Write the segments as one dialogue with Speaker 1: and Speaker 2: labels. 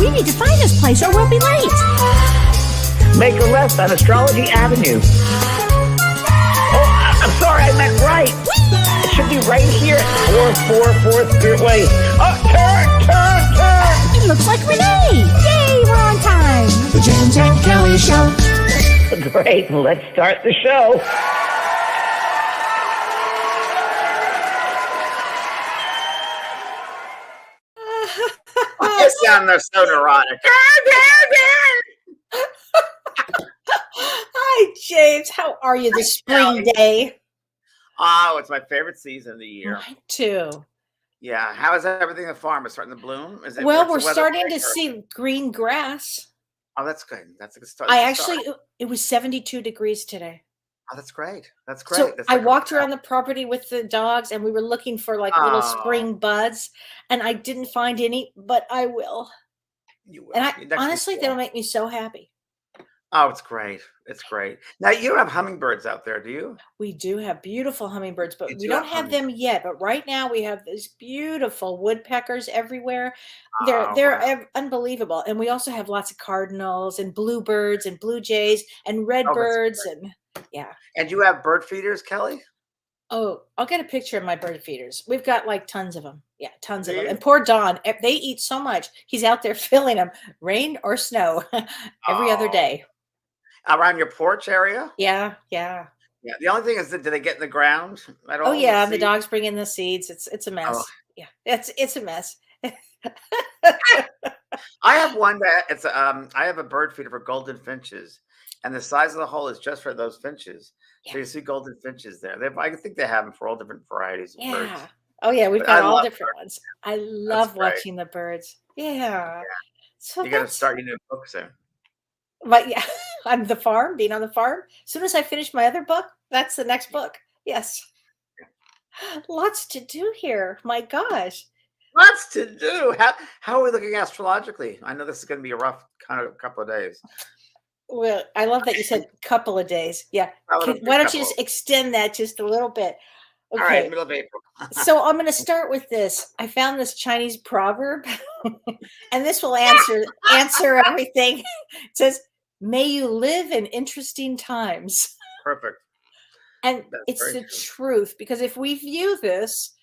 Speaker 1: We need to find this place or we'll be late.
Speaker 2: Make a left on Astrology Avenue. Oh, I'm sorry, I meant right. It should be right here. 444 Spirit Way. Oh, turn.
Speaker 1: It looks like Renee. Yay, we're on time. The James and Kellee Show.
Speaker 2: Great, let's start the show.
Speaker 3: I sound so neurotic.
Speaker 4: Hi, James. How are you this spring day?
Speaker 3: Oh, it's my favorite season of the year.
Speaker 4: Mine too.
Speaker 3: Yeah. How is everything in the farm? Is it starting to bloom? Is it,
Speaker 4: Well, we're starting to see green grass.
Speaker 3: Oh, that's good. That's a good start.
Speaker 4: It was 72 degrees today.
Speaker 3: Oh, that's great. That's great.
Speaker 4: So
Speaker 3: that's
Speaker 4: I walked around the property with the dogs and we were looking for like little spring buds and I didn't find any, but I will.
Speaker 3: You will.
Speaker 4: And honestly, that'll make me so happy.
Speaker 3: Oh, it's great. It's great. Now, you don't have hummingbirds out there, do you?
Speaker 4: We do have beautiful hummingbirds, but we don't have them yet. But right now we have these beautiful woodpeckers everywhere. They're unbelievable. And we also have lots of cardinals and bluebirds and blue jays and redbirds and yeah.
Speaker 3: And you have bird feeders, Kellee?
Speaker 4: Oh, I'll get a picture of my bird feeders. We've got like tons of them. Yeah, tons of them. And poor Don, they eat so much. He's out there filling them, rain or snow, every other day.
Speaker 3: Around your porch area?
Speaker 4: Yeah.
Speaker 3: Yeah. The only thing is, do they get in the ground at all?
Speaker 4: Oh yeah, the dogs bring in the seeds. It's a mess. Oh. Yeah, it's a mess.
Speaker 3: I have one that I have a bird feeder for golden finches, and the size of the hole is just for those finches. Yeah. So you see golden finches there. I think they have them for all different varieties of birds.
Speaker 4: Oh yeah, we've got all different ones. I love watching the birds. Yeah.
Speaker 3: So you got to start your new book soon.
Speaker 4: But yeah, on the farm, being on the farm. As soon as I finish my other book, that's the next book. Yes. Lots to do here. My gosh.
Speaker 3: Lots to do. How are we looking astrologically? I know this is going to be a rough kind of couple of days.
Speaker 4: Well, I love that you said couple of days. Yeah. Why don't you just extend that just a little bit?
Speaker 3: Okay. All right, middle of April.
Speaker 4: So I'm going to start with this. I found this Chinese proverb, and this will answer everything. It says, "May you live in interesting times."
Speaker 3: Perfect.
Speaker 4: And it's the truth, because if we view this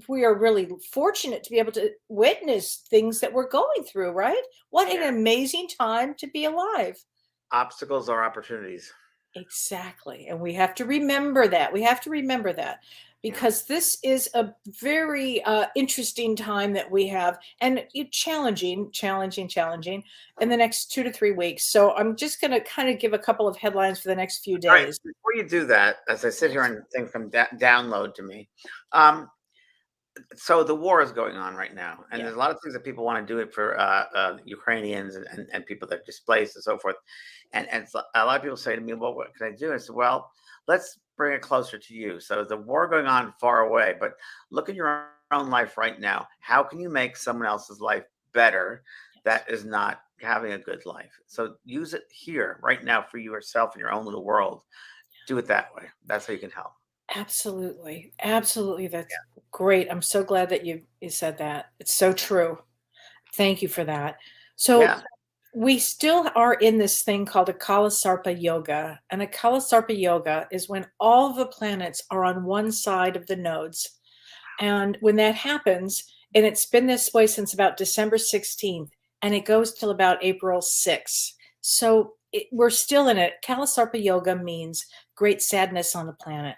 Speaker 4: we are really fortunate to be able to witness things that we're going through, right? What an amazing time to be alive.
Speaker 3: Obstacles are opportunities.
Speaker 4: Exactly. And we have to remember that. Because this is a very interesting time that we have, and challenging in the next 2 to 3 weeks. So I'm just going to kind of give a couple of headlines for the next few days.
Speaker 3: All right. Before you do that, as I sit here and things come download to me, so the war is going on right now, and there's a lot of things that people want to do it for Ukrainians and people that are displaced and so forth. And a lot of people say to me, well, what can I do? I said, well, let's bring it closer to you. So the war going on far away, but look at your own life right now. How can you make someone else's life better that is not having a good life? So use it here right now for yourself in your own little world. Do it that way. That's how you can help.
Speaker 4: Absolutely. That's great. I'm so glad that you said that. It's so true. Thank you for that. So we still are in this thing called a Kalasarpa yoga. And a Kalasarpa yoga is when all the planets are on one side of the nodes. And when that happens, and it's been this way since about December 16th, and it goes till about April 6th. So we're still in it. Kalasarpa yoga means great sadness on the planet.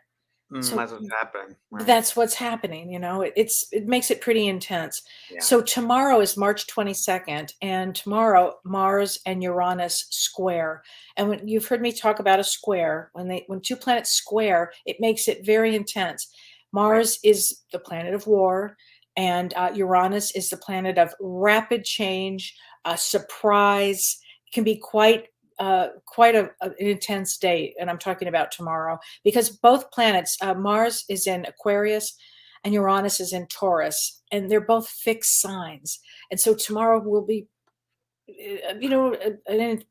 Speaker 3: So that's what's happening.
Speaker 4: Right. That's what's happening. It makes it pretty intense. Yeah. So tomorrow is March 22nd, and tomorrow Mars and Uranus square. And when you've heard me talk about a square, when two planets square, it makes it very intense. Mars is the planet of war, and Uranus is the planet of rapid change, surprise. It can be quite an intense day, and I'm talking about tomorrow, because both planets, Mars is in Aquarius and Uranus is in Taurus, and they're both fixed signs. And so tomorrow will be,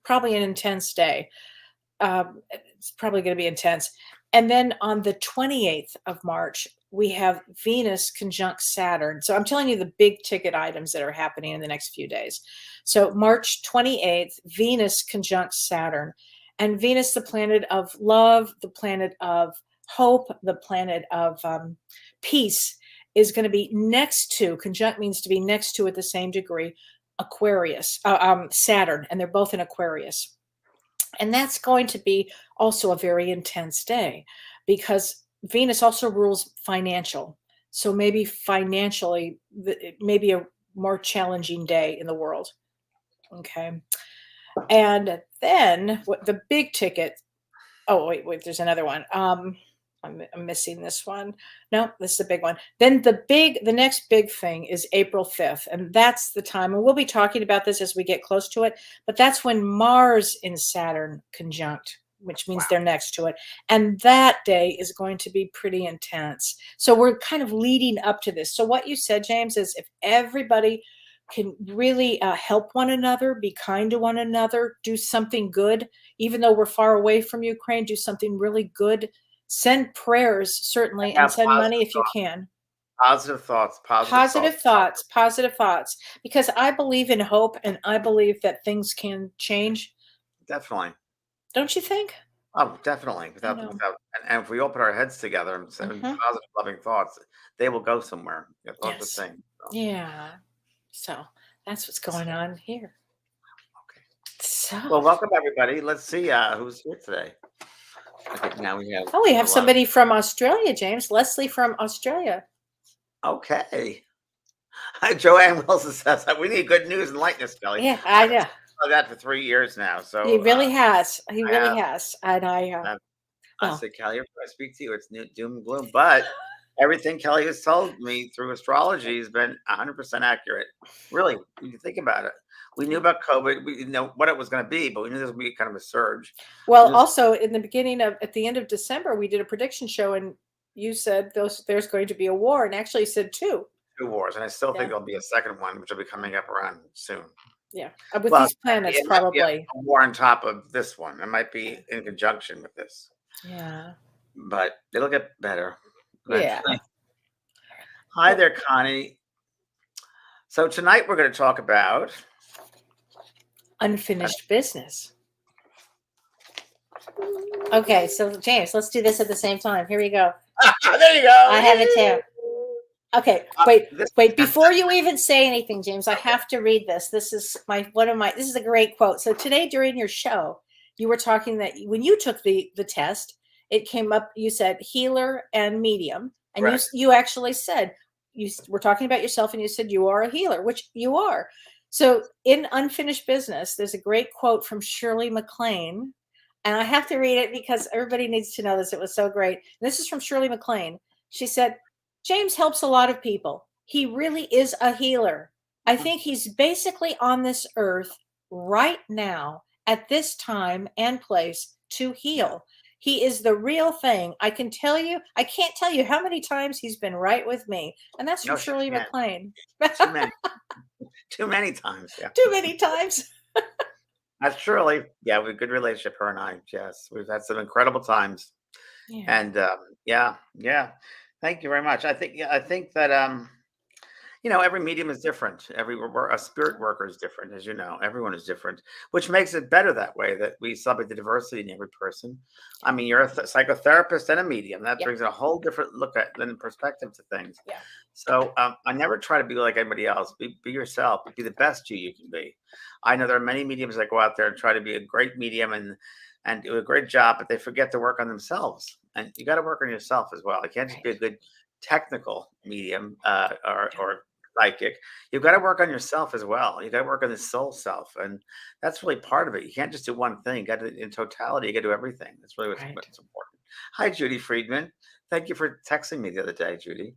Speaker 4: probably an intense day. It's probably going to be intense. And then on the 28th of March, we have Venus conjunct Saturn. So I'm telling you the big ticket items that are happening in the next few days. So March 28th, Venus conjunct Saturn. And Venus, the planet of love, the planet of hope, the planet of peace, is going to be next to, conjunct means to be next to at the same degree, Saturn, and they're both in Aquarius. And that's going to be also a very intense day because Venus also rules financial. So maybe financially, it may be a more challenging day in the world. Okay. And then what the big ticket, oh, wait, there's another one. I'm missing this one. No, this is a big one. Then the next big thing is April 5th. And that's the time, and we'll be talking about this as we get close to it, but that's when Mars in Saturn conjunct, which means they're next to it. And that day is going to be pretty intense. So we're kind of leading up to this. So what you said, James, is if everybody can really help one another, be kind to one another, do something good, even though we're far away from Ukraine, do something really good. Send prayers, certainly, and send money if you can.
Speaker 3: Positive thoughts.
Speaker 4: Positive thoughts. Because I believe in hope, and I believe that things can change.
Speaker 3: Definitely.
Speaker 4: Don't you think?
Speaker 3: Oh, definitely. And if we all put our heads together and send positive, loving thoughts, they will go somewhere. That's the thing. So.
Speaker 4: Yeah. So that's what's going on here.
Speaker 3: Okay.
Speaker 4: So.
Speaker 3: Well, welcome everybody. Let's see who's here today. I think now we have.
Speaker 4: Oh, we have somebody from Australia, James. Leslie from Australia.
Speaker 3: Okay. Joanne Wilson says we need good news and lightness, Kellee.
Speaker 4: Yeah, I know.
Speaker 3: I've that for 3 years now. So
Speaker 4: he really has. He really has. And
Speaker 3: I said, Kellee, if I speak to you, it's doom and gloom. But everything Kellee has told me through astrology has been 100% accurate. Really, when you think about it. We knew about COVID. We didn't know what it was going to be, but we knew this would be kind of a surge.
Speaker 4: Well, also at the end of December, we did a prediction show, and you said there's going to be a war, and actually said two
Speaker 3: wars, and I still think there'll be a second one, which will be coming up around soon.
Speaker 4: Yeah, with these planets, probably
Speaker 3: a war on top of this one. It might be in conjunction with this.
Speaker 4: Yeah,
Speaker 3: but it'll get better.
Speaker 4: Yeah.
Speaker 3: Hi there, Connie. So tonight we're going to talk about
Speaker 4: unfinished business. Okay, so James, let's do this at the same time. Here we go.
Speaker 3: There you go.
Speaker 4: I have it too. Okay, wait. Before you even say anything, James, I have to read this. This is this is a great quote. So today during your show, you were talking that when you took the test, it came up, you said healer and medium. And you actually said, you were talking about yourself and you said you are a healer, which you are. So in Unfinished Business, there's a great quote from Shirley MacLaine. And I have to read it because everybody needs to know this. It was so great. And this is from Shirley MacLaine. She said, James helps a lot of people. He really is a healer. I think he's basically on this earth right now at this time and place to heal. He is the real thing. I can't tell you how many times he's been right with me. And that's from Shirley MacLaine.
Speaker 3: Too many. Too many times. Yeah.
Speaker 4: Too many times.
Speaker 3: That's Shirley. Yeah, we have a good relationship, her and I. Yes. We've had some incredible times.
Speaker 4: Yeah.
Speaker 3: And yeah. Thank you very much. I think that every medium is different. A spirit worker is different, as you know. Everyone is different, which makes it better that way, that we celebrate the diversity in every person. I mean, you're a psychotherapist and a medium. That brings a whole different look at and perspective to things.
Speaker 4: Yeah.
Speaker 3: So I never try to be like anybody else. Be yourself. Be the best you can be. I know there are many mediums that go out there and try to be a great medium and do a great job, but they forget to work on themselves. And you got to work on yourself as well. You can't just be a good technical medium or psychic. You've got to work on yourself as well. You got to work on the soul self, and that's really part of it. You can't just do one thing. You got to, in totality, you got to do everything. That's really what's important. Hi, Judy Friedman. Thank you for texting me the other day, Judy.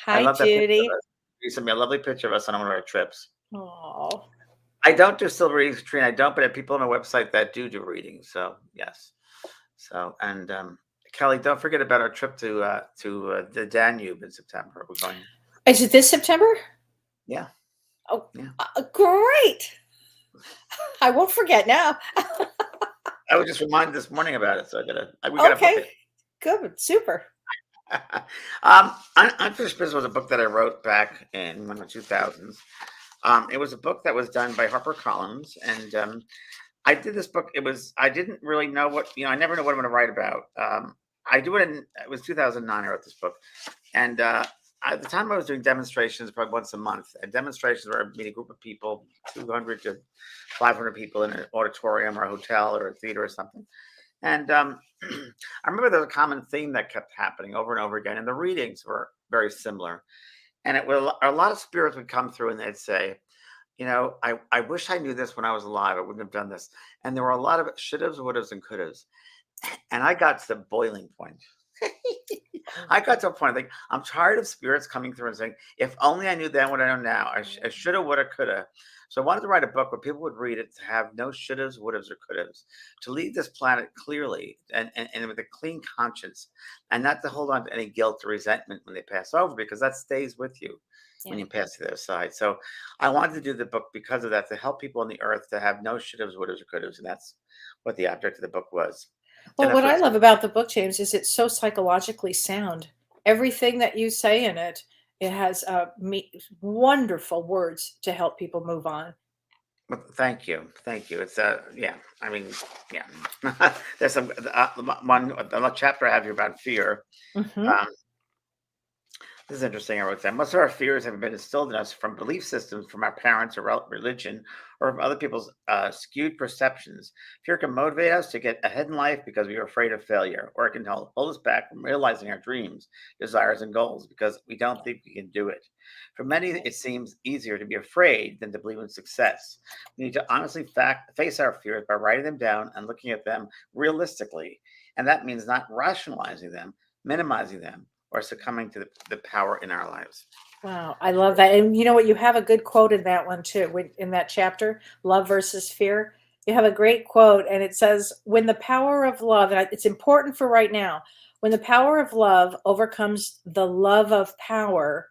Speaker 4: Hi, Judy.
Speaker 3: You sent me a lovely picture of us on one of our trips.
Speaker 4: Oh. I
Speaker 3: don't do still readings, Katrina. I don't, but I have people on my website that do readings. So yes. So and Kellee, don't forget about our trip to the Danube in September. We're going.
Speaker 4: Is it this September?
Speaker 3: Yeah.
Speaker 4: Oh, yeah. Great. I won't forget now.
Speaker 3: I was just reminded this morning about it, so I gotta. Okay,
Speaker 4: good, super.
Speaker 3: Unfinished Business was a book that I wrote back in the 2000s. It was a book that was done by HarperCollins, and I did this book. I didn't really know I never know what I'm going to write about. It was 2009 I wrote this book. And at the time I was doing demonstrations probably once a month. And demonstrations where I meet a group of people, 200 to 500 people in an auditorium or a hotel or a theater or something. And I remember there was a common theme that kept happening over and over again. And the readings were very similar. And a lot of spirits would come through and they'd say, I wish I knew this when I was alive. I wouldn't have done this. And there were a lot of should haves, would haves, and could haves. And I got to the boiling point. I got to a point like I'm tired of spirits coming through and saying, if only I knew then what I know now. I shoulda, woulda, coulda. So I wanted to write a book where people would read it to have no shouldas, wouldas, or couldas, to leave this planet clearly and with a clean conscience, and not to hold on to any guilt or resentment when they pass over, because that stays with you when
Speaker 4: Yeah.
Speaker 3: you pass to the other side. So I wanted to do the book because of that, to help people on the earth to have no shouldas, wouldas, or couldas, and that's what the object of the book was. And
Speaker 4: Well,
Speaker 3: that's
Speaker 4: what I
Speaker 3: what
Speaker 4: love about the book, James, is it's so psychologically sound. Everything that you say in it, it has wonderful words to help people move on.
Speaker 3: Well, thank you, thank you. It's yeah. I mean, yeah. There's one chapter I have here about fear.
Speaker 4: Hmm.
Speaker 3: Um, this is interesting. I wrote that most of our fears have been instilled in us from belief systems, from our parents or religion, or from other people's skewed perceptions. Fear can motivate us to get ahead in life because we are afraid of failure, or it can hold us back from realizing our dreams, desires, and goals because we don't think we can do it. For many, it seems easier to be afraid than to believe in success. We need to honestly face our fears by writing them down and looking at them realistically. And that means not rationalizing them, minimizing them, or succumbing to the power in our lives.
Speaker 4: Wow, I love that. And you know what? You have a good quote in that one too, in that chapter, Love versus Fear. You have a great quote, and it says, when the power of love, and it's important for right now, when the power of love overcomes the love of power,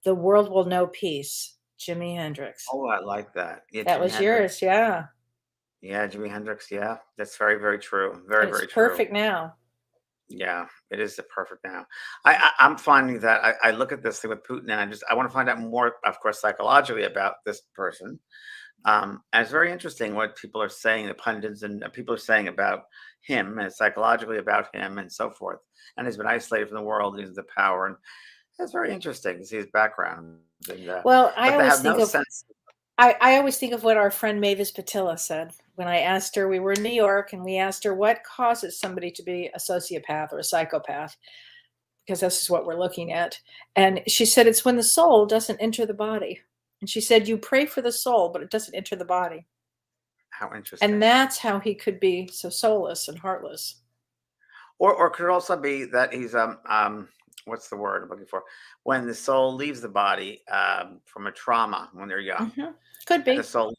Speaker 4: the world will know peace. Jimi Hendrix.
Speaker 3: Oh, I like that. Yeah,
Speaker 4: That
Speaker 3: Jimi
Speaker 4: was
Speaker 3: Hendrix.
Speaker 4: yours, yeah.
Speaker 3: Yeah, Jimi Hendrix. Yeah, that's very, very true. Very,
Speaker 4: And it's
Speaker 3: very true.
Speaker 4: perfect now.
Speaker 3: Yeah, it is the perfect now. I'm finding that I look at this thing with Putin, and I want to find out more, of course, psychologically about this person. And it's very interesting what people are saying, the pundits and people are saying about him, and psychologically about him, and so forth. And he's been isolated from the world, and he's the power, and it's very interesting to see his background. And
Speaker 4: Well,
Speaker 3: but they have no sense.
Speaker 4: I always think of what our friend Mavis Patilla said when I asked her, we were in New York and we asked her what causes somebody to be a sociopath or a psychopath, because this is what we're looking at. And she said, it's when the soul doesn't enter the body. And she said, you pray for the soul, but it doesn't enter the body.
Speaker 3: How
Speaker 4: And
Speaker 3: interesting.
Speaker 4: that's how he could be so soulless and heartless.
Speaker 3: Or could it also be that he's what's the word I'm looking for? When the soul leaves the body from a trauma when they're young,
Speaker 4: Hmm. Could
Speaker 3: and the
Speaker 4: be.
Speaker 3: soul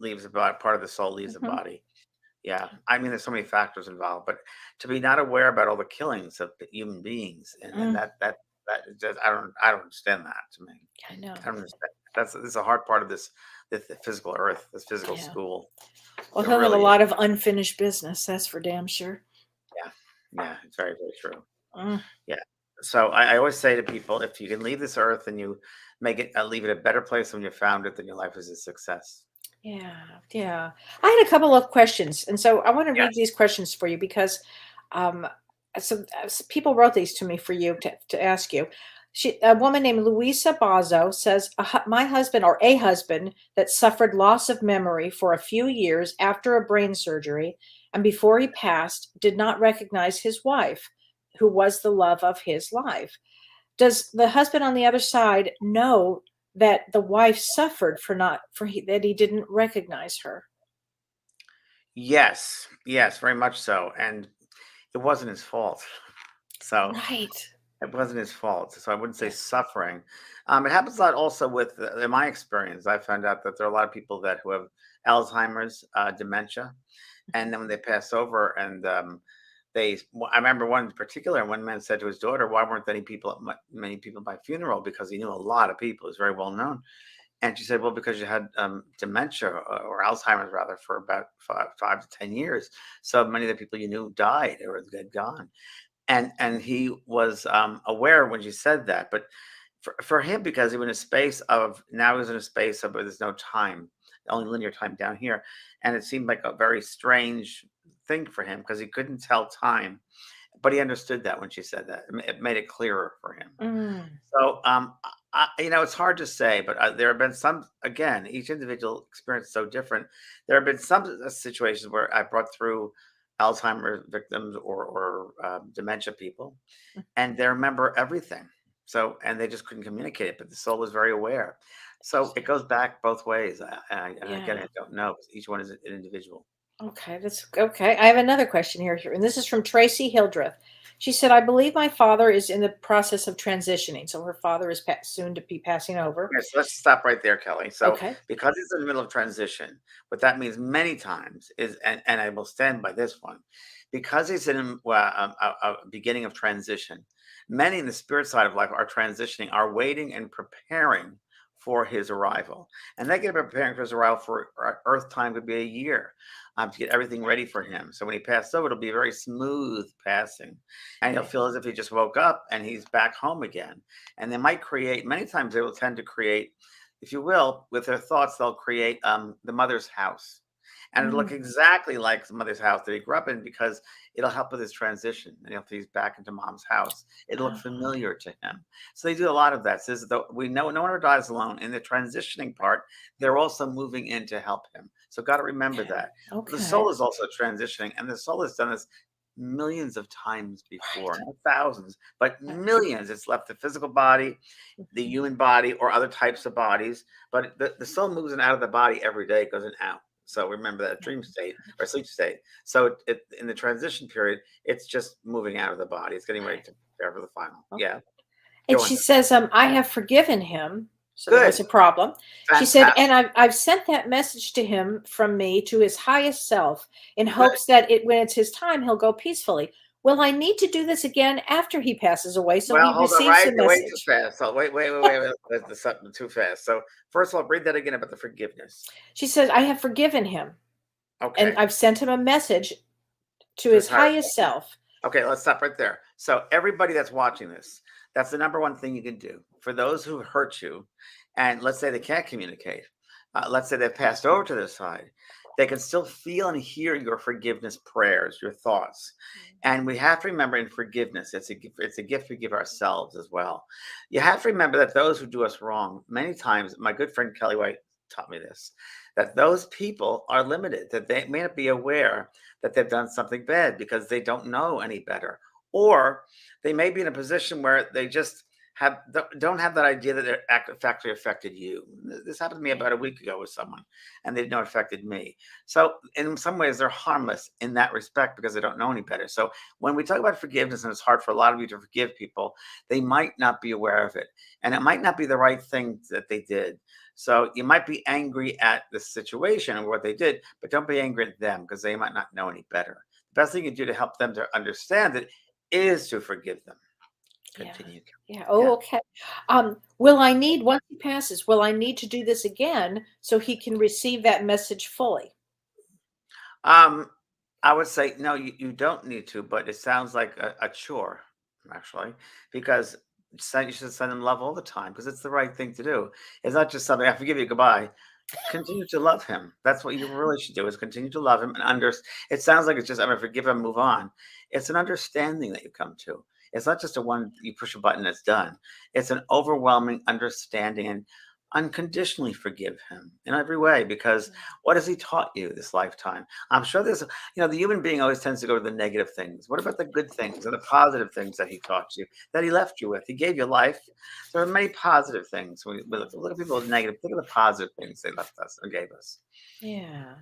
Speaker 3: leaves the body, part of the soul leaves the
Speaker 4: Hmm.
Speaker 3: body. Yeah, I mean, there's so many factors involved, but to be not aware about all the killings of the human beings, and
Speaker 4: Mm,
Speaker 3: that is just I don't understand that. To me,
Speaker 4: I know.
Speaker 3: I don't understand. This is a hard part of this the physical earth, this physical
Speaker 4: Yeah.
Speaker 3: school.
Speaker 4: Well,
Speaker 3: It
Speaker 4: he'll have a
Speaker 3: really is.
Speaker 4: lot of unfinished business. That's for damn sure.
Speaker 3: Yeah, yeah, it's very, very true.
Speaker 4: Mm.
Speaker 3: Yeah. So I always say to people, if you can leave this earth and you make it, leave it a better place when you found it, then your life is a success.
Speaker 4: Yeah, yeah. I had a couple of questions, and so I want to read
Speaker 3: Yes.
Speaker 4: these questions for you because um, people wrote these to me for you to ask you. A woman named Luisa Bazo says, "My husband, or a husband, that suffered loss of memory for a few years after a brain surgery, and before he passed, did not recognize his wife, who was the love of his life. Does the husband on the other side know that the wife suffered for not for he, that he didn't recognize her?"
Speaker 3: Yes. Yes, very much so. And it wasn't his fault. So
Speaker 4: Right.
Speaker 3: it wasn't his fault. So I wouldn't say
Speaker 4: Yeah.
Speaker 3: suffering. It happens a lot also with, in my experience, I found out that there are a lot of people that who have Alzheimer's, dementia, and then when they pass over and I remember one in particular, one man said to his daughter, why weren't many people at my funeral? Because he knew a lot of people. He was very well known. And she said, well, because you had dementia, or Alzheimer's rather, for about 5 to 10 years. So many of the people you knew died or had gone. and he was aware when she said that. But for him, because he was in a space of now he's in a space of where there's no time, only linear time down here, and it seemed like a very strange thing for him because he couldn't tell time, but he understood that when she said that. It made it clearer for him.
Speaker 4: Mm.
Speaker 3: So, it's hard to say, but there have been some, again, each individual experience is so different. There have been some situations where I brought through Alzheimer's victims or dementia people, and they remember everything. So, and they just couldn't communicate it, but the soul was very aware. So it goes back both ways. And again,
Speaker 4: Yeah.
Speaker 3: I don't know, 'cause each one is an individual.
Speaker 4: Okay, that's okay. I have another question here, and this is from Tracy Hildreth. She said, "I believe my father is in the process of transitioning, so her father is soon to be passing over."
Speaker 3: Okay, so let's stop right there, Kelly. So,
Speaker 4: Okay.
Speaker 3: because it's in the middle of transition, what that means many times is, and I will stand by this one, because he's in a beginning of transition. Many in the spirit side of life are transitioning, are waiting and preparing for his arrival, and they get preparing for his arrival for Earth time could be a year to get everything ready for him. So when he passes over, it'll be a very smooth passing, and he'll
Speaker 4: Right.
Speaker 3: feel as if he just woke up and he's back home again. And they might create, many times they will tend to create, if you will, with their thoughts, they'll create the mother's house. And it'll look
Speaker 4: Mm.
Speaker 3: exactly like the mother's house that he grew up in because it'll help with his transition. And if he's back into mom's house, it'll look
Speaker 4: Oh,
Speaker 3: familiar to him. So they do a lot of that. Says that we know no one ever dies alone. In the transitioning part, they're also moving in to help him. So got to remember
Speaker 4: yeah.
Speaker 3: that. The
Speaker 4: Okay.
Speaker 3: soul is also transitioning, and the soul has done this millions of times before,
Speaker 4: Right.
Speaker 3: not thousands, but
Speaker 4: Right.
Speaker 3: millions. It's left the physical body, the
Speaker 4: Mhm.
Speaker 3: human body, or other types of bodies. But the soul moves in and out of the body every day, it goes in and out. So remember that dream state or sleep state. So in the transition period, it's just moving out of the body. It's getting ready
Speaker 4: Right.
Speaker 3: to prepare for the final.
Speaker 4: Okay.
Speaker 3: Yeah.
Speaker 4: And
Speaker 3: Go on.
Speaker 4: she says, "I have forgiven him." So there was
Speaker 3: Good.
Speaker 4: a problem. She said, "And
Speaker 3: Fantastic.
Speaker 4: I've sent that message to him from me to his highest self in
Speaker 3: Good.
Speaker 4: hopes that when it's his time, he'll go peacefully. Will I need to do this again after he passes away so
Speaker 3: Well,
Speaker 4: he
Speaker 3: hold on,
Speaker 4: receives
Speaker 3: right?
Speaker 4: the
Speaker 3: You're way too
Speaker 4: message?"
Speaker 3: fast. So wait. That's something too fast. So first of all, read that again about the forgiveness.
Speaker 4: She said, "I have forgiven him and
Speaker 3: Okay.
Speaker 4: I've sent him a message to
Speaker 3: To his
Speaker 4: his
Speaker 3: higher
Speaker 4: highest
Speaker 3: self.
Speaker 4: self."
Speaker 3: Okay, let's stop right there. So everybody that's watching this, that's the number one thing you can do for those who hurt you, and let's say they can't communicate. Let's say they've passed over to their side. They can still feel and hear your forgiveness prayers, your thoughts, and we have to remember in forgiveness, it's a gift we give ourselves as well. You have to remember that those who do us wrong, many times, my good friend Kelly White taught me this, that those people are limited, that they may not be aware that they've done something bad because they don't know any better, or they may be in a position where they just don't have that idea that it factually affected you. This happened to me
Speaker 4: Right.
Speaker 3: about a week ago with someone, and they didn't know it affected me. So in some ways, they're harmless in that respect because they don't know any better. So when we talk about forgiveness, and it's hard for a lot of you to forgive people, they might not be aware of it, and it might not be the right thing that they did. So you might be angry at the situation and what they did, but don't be angry at them because they might not know any better. The best thing you can do to help them to understand it is to forgive them.
Speaker 4: Yeah.
Speaker 3: Continue.
Speaker 4: Yeah.
Speaker 3: Yeah.
Speaker 4: Oh, okay. Will I need once he passes, will I need to do this again so he can receive that message fully?
Speaker 3: Um, I would say no, you don't need to, but it sounds like a chore, actually, because you should send them love all the time because it's the right thing to do. It's not just something I forgive you, goodbye. Continue to love him. That's what you really should do is continue to love him and it sounds like it's just I'm gonna forgive him, move on. It's an understanding that you come to. It's not just a one you push a button, it's done. It's an overwhelming understanding and unconditionally forgive him in every way because what has he taught you this lifetime? I'm sure the human being always tends to go to the negative things. What about the good things and the positive things that he taught you, that he left you with? He gave you life. There are many positive things. We look at people as negative. Think of the positive things they left us or gave us.
Speaker 4: Yeah.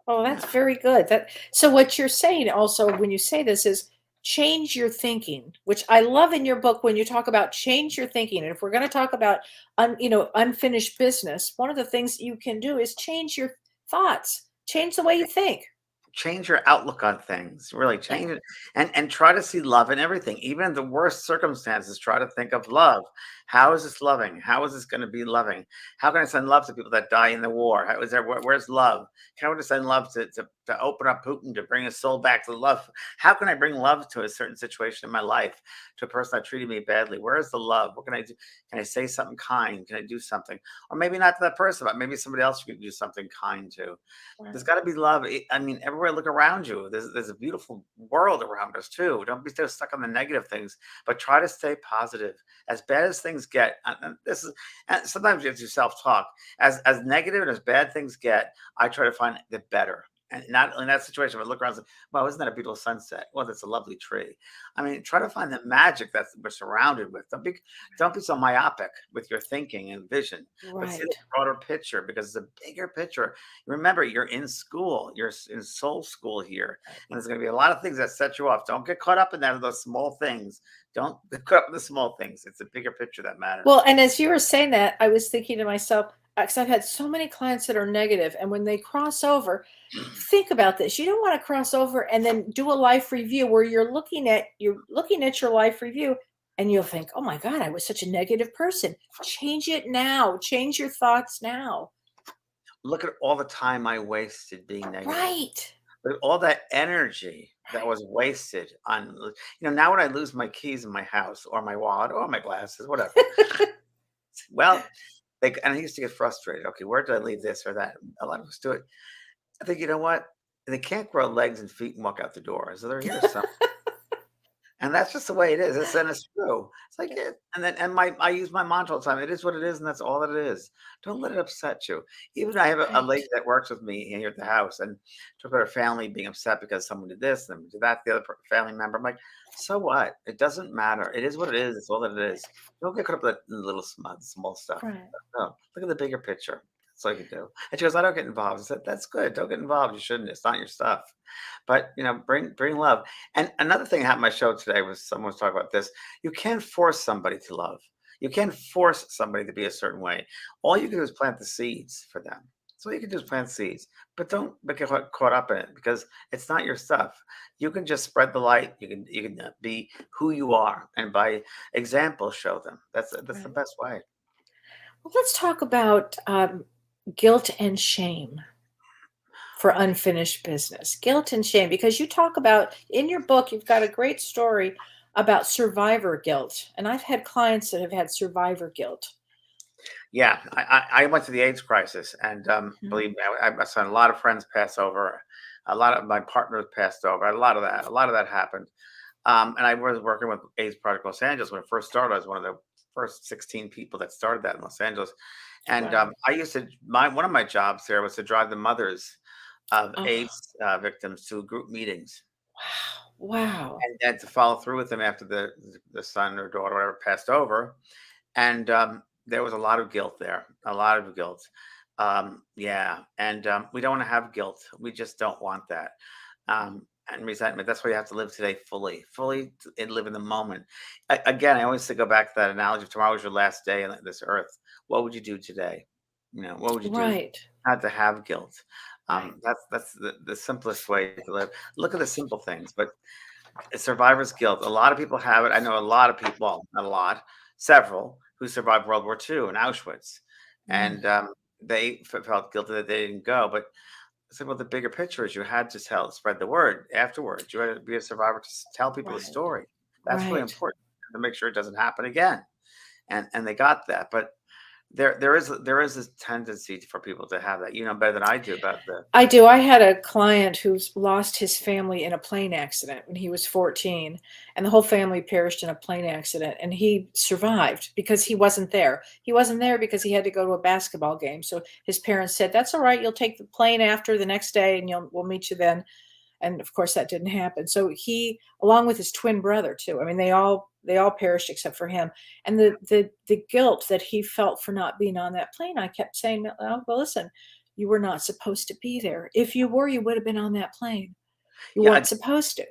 Speaker 4: Oh,
Speaker 3: Yeah.
Speaker 4: that's very good. So what you're saying also when you say this is change your thinking, which I love in your book when you talk about change your thinking. And if we're going to talk about unfinished business, one of the things you can do is change your thoughts, change the way you think.
Speaker 3: Change your outlook on things. Really
Speaker 4: Yeah.
Speaker 3: change it and try to see love in everything. Even in the worst circumstances, try to think of love. How is this loving? How is this going to be loving? How can I send love to people that die in the war? How is there where's love? How would I send love to to open up Putin, to bring his soul back to love. How can I bring love to a certain situation in my life, to a person that treated me badly? Where is the love? What can I do? Can I say something kind? Can I do something? Or maybe not to that person, but maybe somebody else you can do something kind to. There's
Speaker 4: Right.
Speaker 3: got to be love. I mean, everywhere look around you. There's a beautiful world around us too. Don't be so stuck on the negative things, but try to stay positive. As bad as things get, and this is, and sometimes you have to self-talk. As negative and as bad things get, I try to find the better. And not in that situation, but look around and say, "Wow, isn't that a beautiful sunset? Well, that's a lovely tree." I mean, try to find the magic that we're surrounded with. Don't be so myopic with your thinking and vision, but see the
Speaker 4: Right.
Speaker 3: broader picture, because the bigger picture. Remember, you're in school. You're in soul school here,
Speaker 4: Right.
Speaker 3: and there's going to be a lot of things that set you off. Don't get caught up in that those small things. Don't get caught up in the small things. It's the bigger picture that
Speaker 4: Well,
Speaker 3: matters.
Speaker 4: and as you were saying that, I was thinking to myself, because I've had so many clients that are negative, and when they cross over, think about this. You don't want to cross over and then do a life review where you're looking at your life review and you'll think, "Oh my God, I was such a negative person." Change it now. Change your thoughts now.
Speaker 3: Look at all the time I wasted being negative.
Speaker 4: Right.
Speaker 3: But all that energy that
Speaker 4: Right.
Speaker 3: was wasted on, now when I lose my keys in my house or my wallet or my glasses, whatever. Well, and I used to get frustrated. Okay, where did I leave this or that? A lot of us do it. I think, you know what? They can't grow legs and feet and walk out the door. So they're here somewhere. And that's just the way it is. It's true. It's like it. And I use my mantra all the time. It is what it is, and that's all that it is. Don't let it upset you. Even I have a lady
Speaker 4: Right.
Speaker 3: that works with me here at the house, and talk about her family being upset because someone did this and did that, the other family member. I'm like, so what? It doesn't matter. It is what it is. It's all that it is. Don't get caught up with that little small stuff.
Speaker 4: Right.
Speaker 3: No, look at the bigger picture. That's all you can do. And she goes, I don't get involved. I said, that's good. Don't get involved. You shouldn't. It's not your stuff. But bring love. And another thing I had on my show today was someone was talking about this. You can't force somebody to love. You can't force somebody to be a certain way. All you can do is plant the seeds for them. So all you can do is plant seeds, but don't get caught up in it, because it's not your stuff. You can just spread the light. You can be who you are, and by example, show them. That's the
Speaker 4: Right.
Speaker 3: best way.
Speaker 4: Well, let's talk about guilt and shame for unfinished business. Guilt and shame, because you talk about in your book, you've got a great story about survivor guilt. And I've had clients that have had survivor guilt.
Speaker 3: Yeah, I went through the AIDS crisis, and
Speaker 4: Mhm.
Speaker 3: believe me, I saw a lot of friends pass over. A lot of my partners passed over. A lot of that happened. And I was working with AIDS Project Los Angeles when it first started. I was one of the first 16 people that started that in Los Angeles. And
Speaker 4: Wow.
Speaker 3: I used to my one of my jobs there was to drive the mothers of
Speaker 4: Oh,
Speaker 3: AIDS victims to group meetings,
Speaker 4: wow. Wow.
Speaker 3: and then to follow through with them after the son or daughter, whatever, passed over. And there was a lot of guilt there, a lot of guilt. Yeah, and we don't want to have guilt. We just don't want that. And resentment. That's why you have to live today and live in the moment. Again, I always go back to that analogy. If tomorrow was your last day on this earth, what would you do today? What would you do
Speaker 4: Right.
Speaker 3: not to have guilt?
Speaker 4: Right.
Speaker 3: That's the simplest way to live. Look at the simple things, but survivor's guilt. A lot of people have it. I know a lot of people, well, not a lot, several who survived World War II and Auschwitz,
Speaker 4: Mm.
Speaker 3: and they felt guilty that they didn't go. But I said, well, the bigger picture is you had to spread the word afterwards. You had to be a survivor to tell people the
Speaker 4: Right.
Speaker 3: story. That's really
Speaker 4: Right.
Speaker 3: important to make sure it doesn't happen again. And they got that, but there is this tendency for people to have that. You know better than I do about the.
Speaker 4: I do. I had a client who's lost his family in a plane accident when he was 14, and the whole family perished in a plane accident, and he survived because he wasn't there. He wasn't there because he had to go to a basketball game. So his parents said, "That's all right. You'll take the plane after the next day, and we'll meet you then." And of course that didn't happen. So he, along with his twin brother too, I mean, they all perished except for him. And the guilt that he felt for not being on that plane, I kept saying, "Oh, well, listen, you were not supposed to be there. If you were, you would have been on that plane. You
Speaker 3: Yeah,
Speaker 4: weren't supposed to."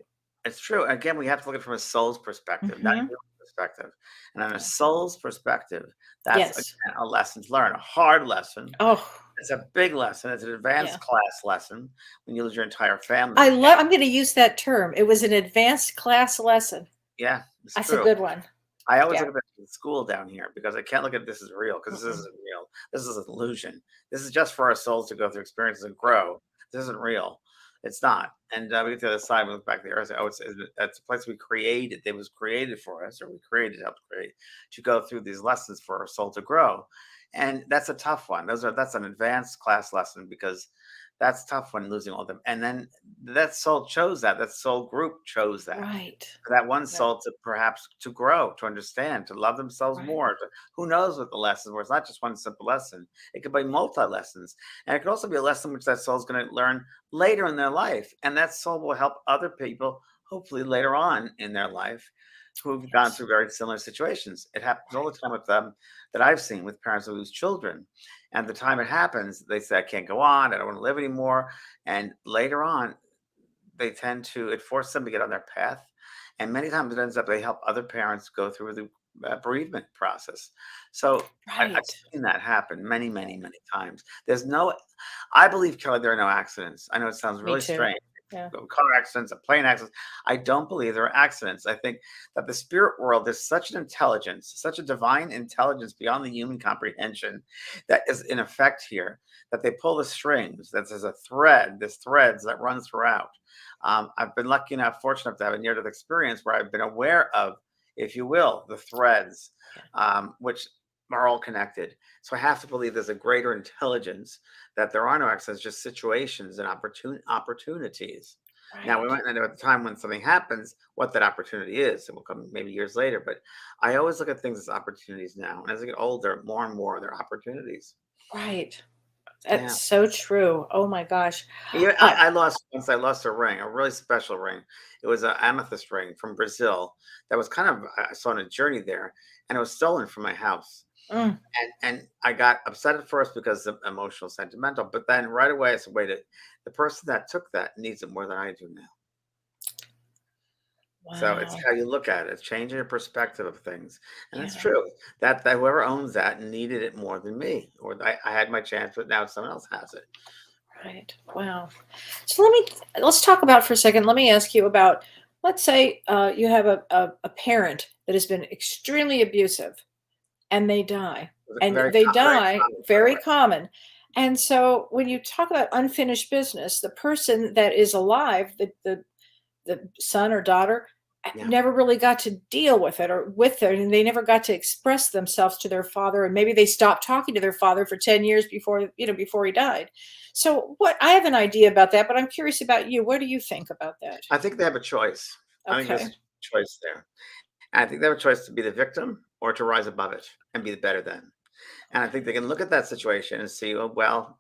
Speaker 3: it's true. Again, we have to look at it from a soul's perspective, not
Speaker 4: Hmm.
Speaker 3: your perspective. And on a soul's perspective, that's
Speaker 4: Yes.
Speaker 3: again a lesson to learn, a hard lesson.
Speaker 4: Oh,
Speaker 3: It's a big lesson. It's an
Speaker 4: yeah.
Speaker 3: advanced class lesson when you lose your entire family.
Speaker 4: I'm going to use that term. It was an advanced class lesson.
Speaker 3: Yeah, it's
Speaker 4: That's a
Speaker 3: true.
Speaker 4: good one.
Speaker 3: I always
Speaker 4: Yeah.
Speaker 3: look at the school down here because I can't look at this as real, because this
Speaker 4: Mm-mm.
Speaker 3: isn't real. This is an illusion. This is just for our souls to go through experiences and grow. This isn't real. It's not. And we get to the other side, we look back at the earth, oh, it's a place we created. It was created for us, or we created, helped create, to go through these lessons for our soul to grow. And that's a tough one. That's an advanced class lesson, because that's tough when losing all of them. And then that soul chose that. That soul group chose that.
Speaker 4: Right.
Speaker 3: For that one
Speaker 4: Right.
Speaker 3: soul to perhaps to grow, to understand, to love themselves
Speaker 4: Right.
Speaker 3: more. Who knows what the lessons were? It's not just one simple lesson. It could be multi lessons, and it could also be a lesson which that soul is going to learn later in their life, and that soul will help other people, hopefully later on in their life, who've gone
Speaker 4: Yes.
Speaker 3: through very similar situations. It happens all
Speaker 4: Right.
Speaker 3: the time with them, that I've seen with parents who lose children. And the time it happens, they say, I can't go on, I don't want to live anymore. And later on, they tend to, it forces them to get on their path. And many times it ends up they help other parents go through the bereavement process. So I've
Speaker 4: Right.
Speaker 3: seen that happen many, many, many times. There's no, I believe, Kelly, there are no accidents. I know it sounds
Speaker 4: Me
Speaker 3: really
Speaker 4: too.
Speaker 3: strange.
Speaker 4: Yeah.
Speaker 3: Car accidents, a plane accident. I don't believe there are accidents. I think that the spirit world is such an intelligence, such a divine intelligence beyond the human comprehension, that is in effect here, that they pull the strings, that there's a thread, there's threads that run throughout. I've been lucky enough, fortunate enough to have a near death experience where I've been aware of, if you will, the threads,
Speaker 4: Yeah.
Speaker 3: which are all connected. So I have to believe there's a greater intelligence, that there are no accidents, just situations and opportunities. Now, we
Speaker 4: Right.
Speaker 3: might not know at the time when something happens what that opportunity is. It will come maybe years later, but I always look at things as opportunities now. And as I get older, more and more, they're opportunities.
Speaker 4: Right.
Speaker 3: Yeah.
Speaker 4: That's so true. Oh my gosh.
Speaker 3: Yeah,
Speaker 4: Uh,
Speaker 3: I lost once. I lost a ring, a really special ring. It was an amethyst ring from Brazil that was kind of, I saw on a journey there, and it was stolen from my house.
Speaker 4: mm,
Speaker 3: And I got upset at first because of emotional, sentimental, but then right away I said, "Wait, the person that took that needs it more than I do now." So it's
Speaker 4: wow.
Speaker 3: how you look at it. It's changing your perspective of things, and that's
Speaker 4: Yeah.
Speaker 3: true. That whoever owns that needed it more than me, or I had my chance, but now someone else has it.
Speaker 4: Right. Wow. So let's talk about for a second. Let me ask you about, let's say you have a parent that has been extremely abusive and they die. And they
Speaker 3: Very
Speaker 4: die,
Speaker 3: common, by the
Speaker 4: very
Speaker 3: way.
Speaker 4: common. And so when you talk about unfinished business, the person that is alive, the son or daughter,
Speaker 3: Yeah.
Speaker 4: never really got to deal with it or with it, and they never got to express themselves to their father, and maybe they stopped talking to their father for 10 years before, before he died. So what, I have an idea about that, but I'm curious about you. What do you think about that?
Speaker 3: I think they have a choice. I think there's
Speaker 4: Okay.
Speaker 3: a choice there. And I think they have a choice to be the victim or to rise above it and be the better than. And I think they can look at that situation and see, oh, well,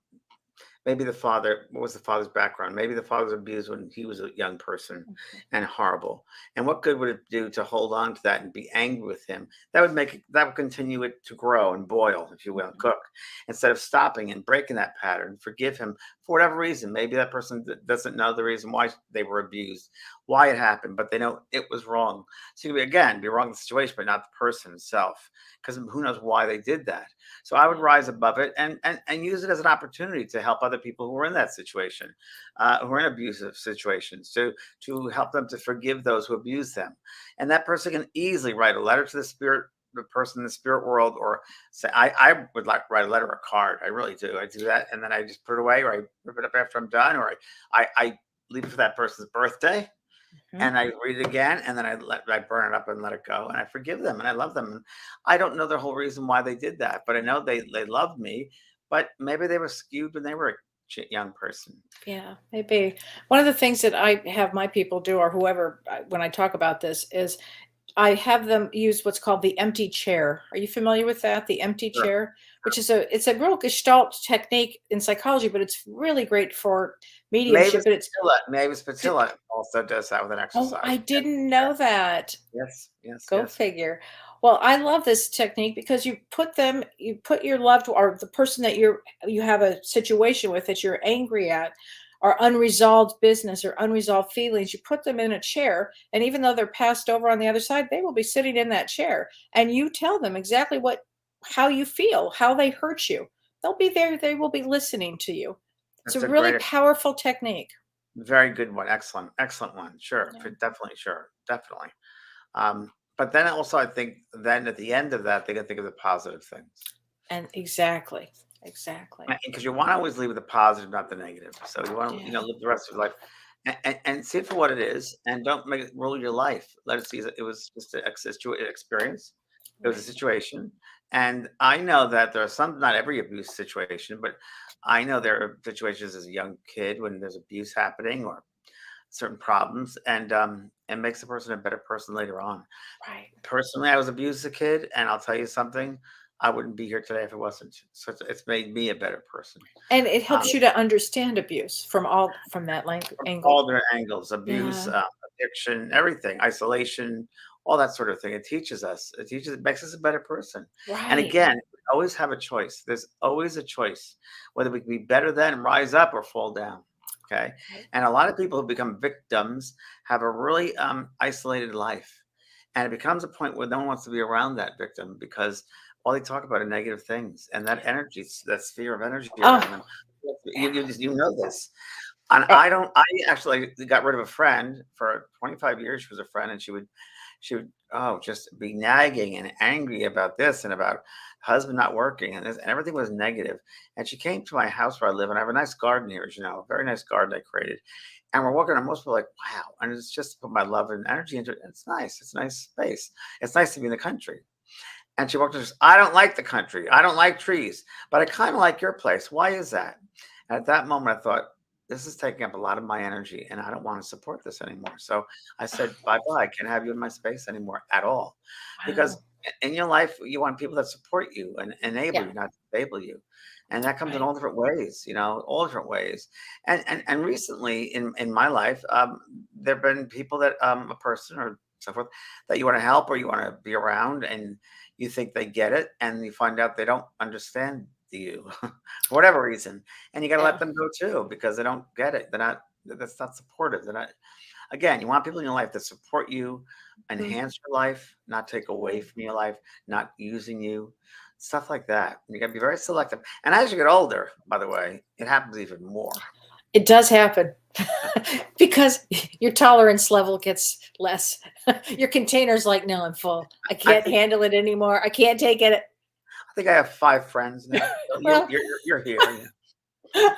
Speaker 3: maybe the father, what was the father's background? Maybe the father was abused when he was a young person
Speaker 4: Mhm.
Speaker 3: and horrible. And what good would it do to hold on to that and be angry with him? That would make it, that would continue it to grow and boil, if you will,
Speaker 4: Mhm.
Speaker 3: cook. Instead of stopping and breaking that pattern, forgive him for whatever reason. Maybe that person doesn't know the reason why they were abused, why it happened, but they know it was wrong. So you could be, again, be wrong in the situation, but not the person itself, because who knows why they did that. So I would
Speaker 4: Yeah.
Speaker 3: rise above it and use it as an opportunity to help other people who are in that situation, who are in abusive situations, to help them to forgive those who abuse them. And that person can easily write a letter to the person in the spirit world, or say, I would like write a letter or a card. I really do. I do that, and then I just put it away, or I rip it up after I'm done, or I leave it for that person's birthday,
Speaker 4: Mhm.
Speaker 3: and I read it again, and then I burn it up and let it go, and I forgive them, and I love them. And I don't know the whole reason why they did that, but I know they loved me. But maybe they were skewed when they were a young person.
Speaker 4: Yeah, maybe. One of the things that I have my people do, or whoever, when I talk about this, is I have them use what's called the empty chair. Are you familiar with that? The empty
Speaker 3: Sure.
Speaker 4: chair, which is it's a real gestalt technique in psychology, but it's really great for mediumship. And it's
Speaker 3: Mavis
Speaker 4: d-
Speaker 3: Patilla also does that with an
Speaker 4: oh,
Speaker 3: exercise.
Speaker 4: I didn't know that.
Speaker 3: Yes, yes,
Speaker 4: Go
Speaker 3: yes.
Speaker 4: figure. Well, I love this technique because you put your loved or the person that you have a situation with that you're angry at, or unresolved business or unresolved feelings, you put them in a chair, and even though they're passed over on the other side, they will be sitting in that chair, and you tell them exactly how you feel, how they hurt you. They'll be there, they will be listening to you. It's a
Speaker 3: That's a
Speaker 4: really
Speaker 3: great,
Speaker 4: powerful technique.
Speaker 3: very good one. Excellent, excellent one. Sure,
Speaker 4: Yeah.
Speaker 3: definitely, sure, definitely. But then also, I think then at the end of that, they can think of the positive things.
Speaker 4: And exactly. Exactly.
Speaker 3: Because you want to always leave with the positive, not the negative. So you want to,
Speaker 4: Yeah.
Speaker 3: live the rest of your life and see it for what it is, and don't make it rule your life. Let it see as it was just an experience. It was a
Speaker 4: Right.
Speaker 3: situation, and I know that there are some, not every abuse situation, but I know there are situations as a young kid when there's abuse happening or certain problems, and makes a person a better person later on.
Speaker 4: Right.
Speaker 3: Personally, I was abused as a kid, and I'll tell you something. I wouldn't be here today if it wasn't. So it's made me a better person.
Speaker 4: And it
Speaker 3: Um,
Speaker 4: helps you to understand abuse from that
Speaker 3: from
Speaker 4: angle.
Speaker 3: all different angles, abuse,
Speaker 4: Yeah.
Speaker 3: addiction, everything, isolation, all that sort of thing. It teaches us. It makes us a better person. And
Speaker 4: Right.
Speaker 3: again, we always have a choice. There's always a choice whether we can be better than, rise up, or fall down. Okay.
Speaker 4: Right.
Speaker 3: And a lot of people who become victims have a really isolated life. And it becomes a point where no one wants to be around that victim because all they talk about are negative things and that energy, that sphere of energy around them.
Speaker 4: Oh,
Speaker 3: You know this. And
Speaker 4: eh,
Speaker 3: I actually got rid of a friend for 25 years. She was a friend, and she would, oh, just be nagging and angry about this and about husband not working and this, and everything was negative. And she came to my house where I live, and I have a nice garden here, as you know, a very nice garden I created. And we're walking, and most people are like, wow. And it's just to put my love and energy into it. It's nice. It's a nice space. It's nice to be in the country. And she walked in and says, I don't like the country. I don't like trees, but I kind of like your place. Why is that? And at that moment, I thought, this is taking up a lot of my energy and I don't want to support this anymore. So I said, bye bye. I can't have you in my space anymore at all. Because
Speaker 4: wow.
Speaker 3: in your life, you want people that support you and enable
Speaker 4: Yeah.
Speaker 3: you, not disable you. And that comes in
Speaker 4: Right.
Speaker 3: all different ways, all different ways. And recently in my life, there have been people that a person or so forth that you want to help or you want to be around, and you think they get it, and you find out they don't understand you for whatever reason, and you got to let
Speaker 4: Yeah.
Speaker 3: them go too because they don't get it. That's not supportive. They're not. Again, you want people in your life that support you,
Speaker 4: Mhm.
Speaker 3: enhance your life, not take away
Speaker 4: Right.
Speaker 3: from your life, not using you, stuff like that. You got to be very selective. And as you get older, by the way, it happens even more.
Speaker 4: It does happen because your tolerance level gets less. Your container's like, no, I'm full. I
Speaker 3: I
Speaker 4: can't
Speaker 3: think
Speaker 4: handle it anymore. I can't take it.
Speaker 3: I think I have 5 friends now. So
Speaker 4: Well,
Speaker 3: you're here. Yeah.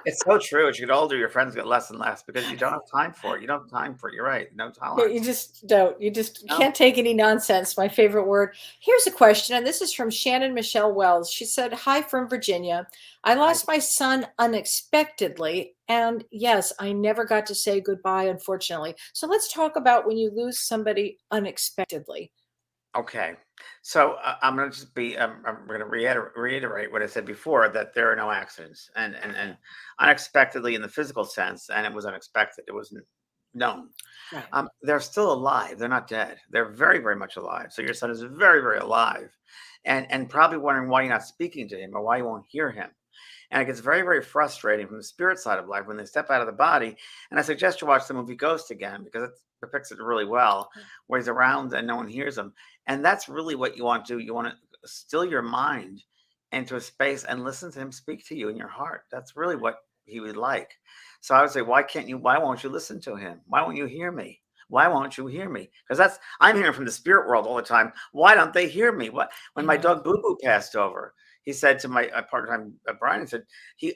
Speaker 3: It's so true. As you get older, your friends get less and less because you don't have time for it. You don't have time for it. You're right. No
Speaker 4: yeah, you
Speaker 3: tolerance.
Speaker 4: just don't. You just
Speaker 3: No.
Speaker 4: can't take any nonsense. My favorite word. Here's a question, and this is from Shannon Michelle Wells. She said, hi from Virginia. I
Speaker 3: I
Speaker 4: lost my son unexpectedly. And yes, I never got to say goodbye, unfortunately. So let's talk about when you lose somebody unexpectedly.
Speaker 3: Okay. So I'm going to just be, I'm going to reiterate what I said before, that there are no accidents and unexpectedly in the physical sense. And it was unexpected. It wasn't known.
Speaker 4: Right.
Speaker 3: They're still alive. They're not dead. They're very, very much alive. So your son is very, very alive and probably wondering why you're not speaking to him or why you won't hear him. And it gets very, very frustrating from the spirit side of life when they step out of the body. And I suggest you watch the movie Ghost again because it depicts it really well, where he's around and no one hears him. And that's really what you want to do. You want to still your mind into a space and listen to him speak to you in your heart. That's really what he would like. So I would say, why won't you listen to him? Why won't you hear me? Why won't you hear me? Because I'm hearing from the spirit world all the time. Why don't they hear me? When my
Speaker 4: Yeah.
Speaker 3: dog Boo Boo passed over, he said to my part-time Brian, he said,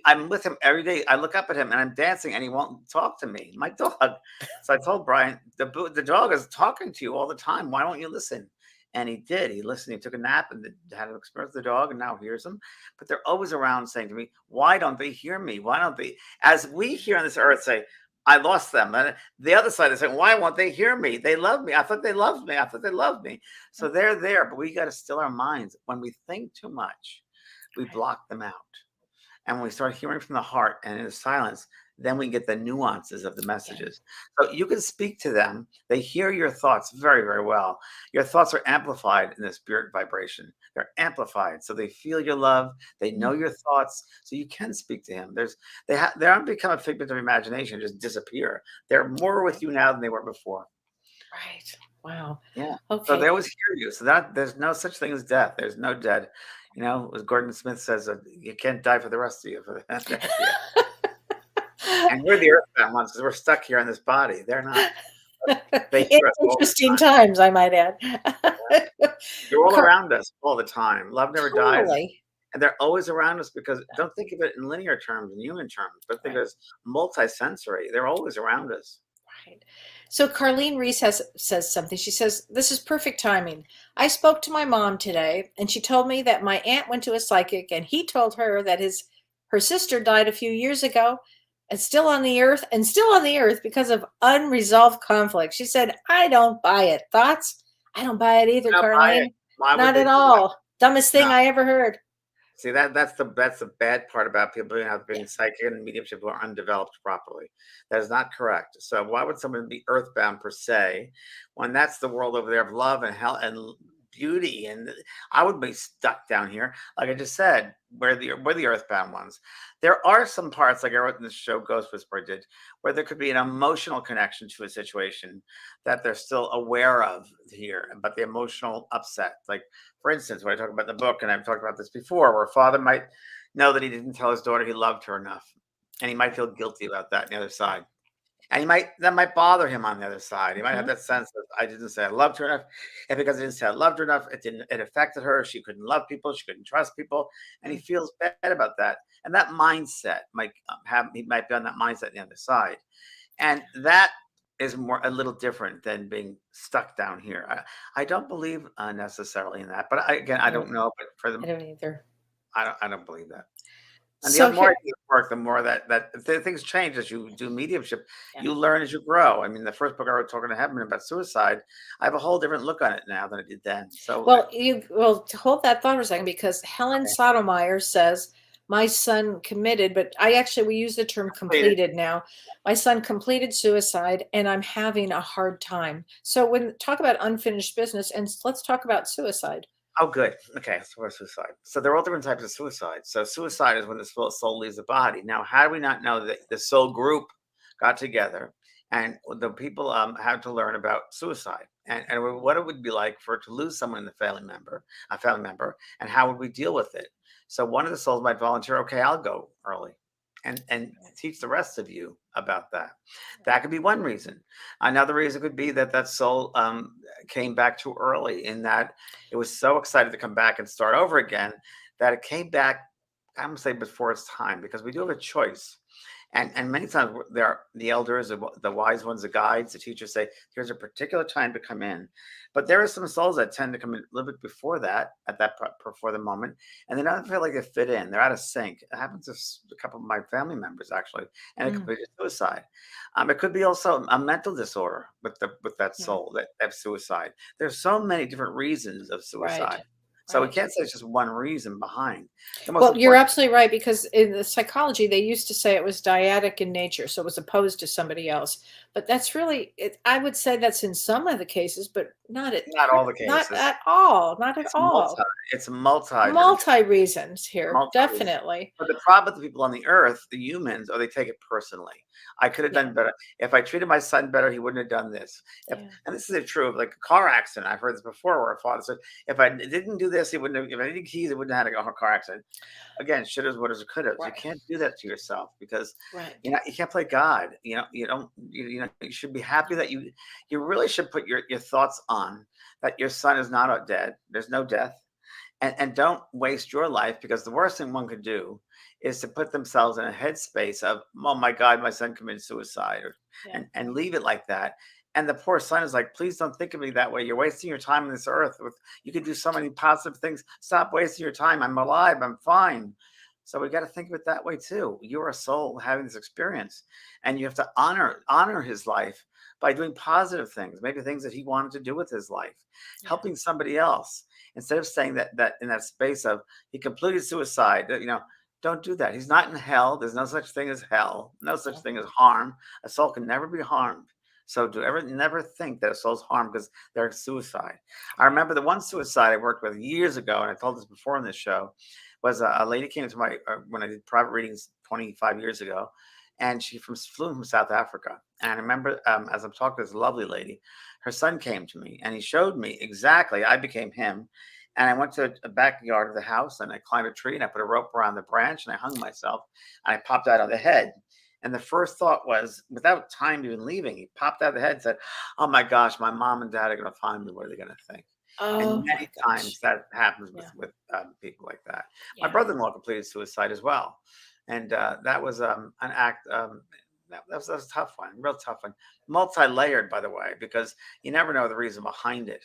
Speaker 3: I'm with him every day. I look up at him and I'm dancing and he won't talk to me. My dog. So I told Brian, the dog is talking to you all the time. Why don't you listen? And he did. He listened. He took a nap and had an experience with the dog and now hears him. But they're always around saying to me, why don't they hear me? Why don't they? As we here on this earth say, I lost them. And the other side is saying, why won't they hear me? They love me. I thought they loved me. I thought they loved me. So they're there, but we got to still our minds. When we think too much, we
Speaker 4: Right.
Speaker 3: block them out. And when we start hearing from the heart and in the silence, then we get the nuances of the
Speaker 4: Yeah.
Speaker 3: messages. So you can speak to them. They hear your thoughts very, very well. Your thoughts are amplified in the spirit vibration. They're amplified. So they feel your love. They know your thoughts. So you can speak to him. They don't become a figment of imagination, just disappear. They're more with you now than they were before.
Speaker 4: Right. Wow.
Speaker 3: Yeah. So they
Speaker 4: Okay.
Speaker 3: always hear you. So that there's no such thing as death. There's no dead. As Gordon Smith says, you can't die for the rest of you. Yeah. And we're the earthbound ones because we're stuck here in this body. They're not. They hear us all the
Speaker 4: Interesting
Speaker 3: time.
Speaker 4: times, I might add.
Speaker 3: You're all
Speaker 4: Cor-
Speaker 3: around us all the time. Love never dies,
Speaker 4: Totally.
Speaker 3: and they're always around us because don't think of it in linear terms, in human terms, but think of it as multisensory. They're always around us.
Speaker 4: Right. So Carlene Reese says something. She says, "This is perfect timing. I spoke to my mom today, and she told me that my aunt went to a psychic, and he told her that her sister died a few years ago, and still on the earth because of unresolved conflict." She said, "I don't buy it. Thoughts? I don't buy it either,
Speaker 3: They don't buy it.
Speaker 4: Carlene.
Speaker 3: Why would
Speaker 4: Not
Speaker 3: they
Speaker 4: at
Speaker 3: do that?
Speaker 4: all. Dumbest thing
Speaker 3: No.
Speaker 4: I ever heard."
Speaker 3: See, that's the bad part about people being
Speaker 4: Yeah.
Speaker 3: psychic and mediumship who are undeveloped properly. That is not correct. So why would someone be earthbound per se when that's the world over there of love and hell and beauty? And I would be stuck down here, like I just said, we're the earthbound ones. There are some parts, like I wrote in the show Ghost Whisperer did, where there could be an emotional connection to a situation that they're still aware of here, but the emotional upset, like for instance, when I talk about the book, and I've talked about this before, where a father might know that he didn't tell his daughter he loved her enough, and he might feel guilty about that on the other side. And that might bother him on the other side. He might have
Speaker 4: Mhm.
Speaker 3: that sense that I didn't say I loved her enough. And because I didn't say I loved her enough, it affected her. She couldn't love people, she couldn't trust people. And he
Speaker 4: Mm.
Speaker 3: feels bad about that. And that mindset might he might be on that mindset on the other side. And that is a little different than being stuck down here. I don't believe necessarily in that, but again, I
Speaker 4: I don't
Speaker 3: don't know. But
Speaker 4: I don't either.
Speaker 3: I don't believe that. And the
Speaker 4: So
Speaker 3: more I
Speaker 4: here
Speaker 3: do the work, the more that things change as you do mediumship.
Speaker 4: yeah.
Speaker 3: You learn as you grow. I mean, the first book I wrote, Talking to Heaven, about suicide, I have a whole different look on it now than I did then. So,
Speaker 4: Well, to hold that thought for a second, because Helen
Speaker 3: okay,
Speaker 4: Sotomayor says, "My son committed," but we use the term
Speaker 3: completed.
Speaker 4: completed now. "My son completed suicide, and I'm having a hard time." So when talk about unfinished business, and let's talk about suicide.
Speaker 3: Oh, good. Okay, so what's suicide? So there are all different types of suicide. So suicide is when the soul leaves the body. Now, how do we not know that the soul group got together and the people had to learn about suicide and what it would be like for to lose someone in the a family member, and how would we deal with it? So one of the souls might volunteer, okay, I'll go early and teach the rest of you about that. That could be one reason. Another reason could be that that soul came back too early, in that it was so excited to come back and start over again that it came back, I'm gonna say, before its time, because we do have a choice. And many times there are the elders, the wise ones, the guides, the teachers say, here's a particular time to come in. But there are some souls that tend to come in a little bit before that, at that before the moment, and they don't feel like they fit in. They're out of sync. It happens to a couple of my family members, actually, and it could
Speaker 4: Mm,
Speaker 3: be suicide. It could be also a mental disorder with that
Speaker 4: yeah,
Speaker 3: soul that have suicide. There's so many different reasons of
Speaker 4: right,
Speaker 3: suicide. So we
Speaker 4: right.
Speaker 3: can't say it's just one reason behind. The most
Speaker 4: Well, you're
Speaker 3: important.
Speaker 4: absolutely right, because in the psychology, they used to say it was dyadic in nature, so it was opposed to somebody else. But that's really, I would say that's in some of the cases, but
Speaker 3: Not all the
Speaker 4: not
Speaker 3: cases.
Speaker 4: at all, not at
Speaker 3: It's multi
Speaker 4: all.
Speaker 3: it's multi different
Speaker 4: Multi reasons here,
Speaker 3: multi.
Speaker 4: definitely.
Speaker 3: But the problem with the people on the earth, the humans, or they take it personally. I could have
Speaker 4: Yeah,
Speaker 3: done better. If I treated my son better, he wouldn't have done this. If
Speaker 4: yeah,
Speaker 3: and this is true of like a car accident. I've heard this before where a father said, if I didn't do this, he wouldn't have, if I didn't keys, he wouldn't have had a car accident. Again, shouldas, wouldas, or couldas. You
Speaker 4: right,
Speaker 3: can't do that to yourself because
Speaker 4: right.
Speaker 3: you can't play God. You don't you should be happy that you really should put your thoughts on that your son is not dead. There's no death. And don't waste your life, because the worst thing one could do is to put themselves in a headspace of, oh my God, my son committed suicide,
Speaker 4: Yeah,
Speaker 3: and leave it like that. And the poor son is like, please don't think of me that way. You're wasting your time on this earth. You could do so many positive things. Stop wasting your time. I'm alive. I'm fine. So we got to think of it that way too. You're a soul having this experience, and you have to honor his life by doing positive things, maybe things that he wanted to do with his life,
Speaker 4: yeah,
Speaker 3: helping somebody else, instead of saying that in that space of he completed suicide. Don't do that. He's not in hell. There's no such thing as hell. No such
Speaker 4: yeah,
Speaker 3: thing as harm. A soul can never be harmed. So do ever never think that a soul's harmed because they're suicide. I
Speaker 4: right.
Speaker 3: remember the one suicide I worked with years ago, and I told this before on this show, was a lady came to my when I did private readings 25 years ago, and she flew from South Africa. And I remember, as I'm talking to this lovely lady, her son came to me and he showed me exactly. I became him, and I went to a backyard of the house and I climbed a tree and I put a rope around the branch and I hung myself and I popped out of the head. And the first thought was, without time even leaving, he popped out of the head and said, "Oh my gosh, my mom and dad are going to find me. What are they going to think?" And
Speaker 4: Oh
Speaker 3: many
Speaker 4: my gosh.
Speaker 3: times that happens
Speaker 4: Yeah.
Speaker 3: with people like that. My
Speaker 4: Yeah.
Speaker 3: brother-in-law completed suicide as well, and that was an act. That was a tough one, real tough one, multi-layered, by the way, because you never know the reason behind it.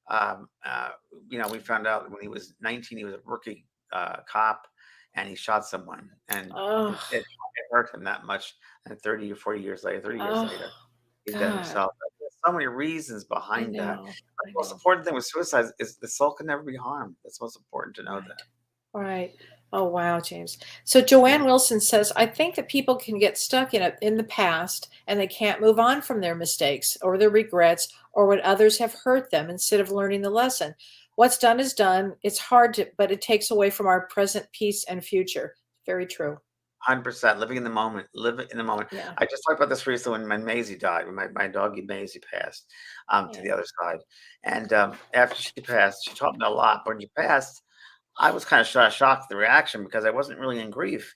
Speaker 3: Um, uh, we found out when he was 19, he was a rookie cop, and he shot someone, and
Speaker 4: Oh,
Speaker 3: it hurt him that much. And 30 or 40 years later, 30 years
Speaker 4: oh
Speaker 3: later, he's dead
Speaker 4: God.
Speaker 3: himself. There's so many reasons
Speaker 4: I
Speaker 3: behind that.
Speaker 4: know.
Speaker 3: The
Speaker 4: I
Speaker 3: most
Speaker 4: know.
Speaker 3: important thing with suicide is the soul can never be harmed. That's most important to know
Speaker 4: Right.
Speaker 3: that.
Speaker 4: Right. Oh, wow, James. So
Speaker 3: Yeah,
Speaker 4: Joanne Wilson says, I think that people can get stuck in the past and they can't move on from their mistakes or their regrets or when others have hurt them instead of learning the lesson. What's done is done. It's hard to, but it takes away from our present peace and future. Very true.
Speaker 3: 100%. Living in the moment. Live in the moment.
Speaker 4: Yeah.
Speaker 3: I just talked about this recently when Maisie died, when my doggy Maisie passed to
Speaker 4: Yeah.
Speaker 3: the other side. And after she passed, she taught me a lot. But when she passed, I was kind of shocked at the reaction because I wasn't really in grief.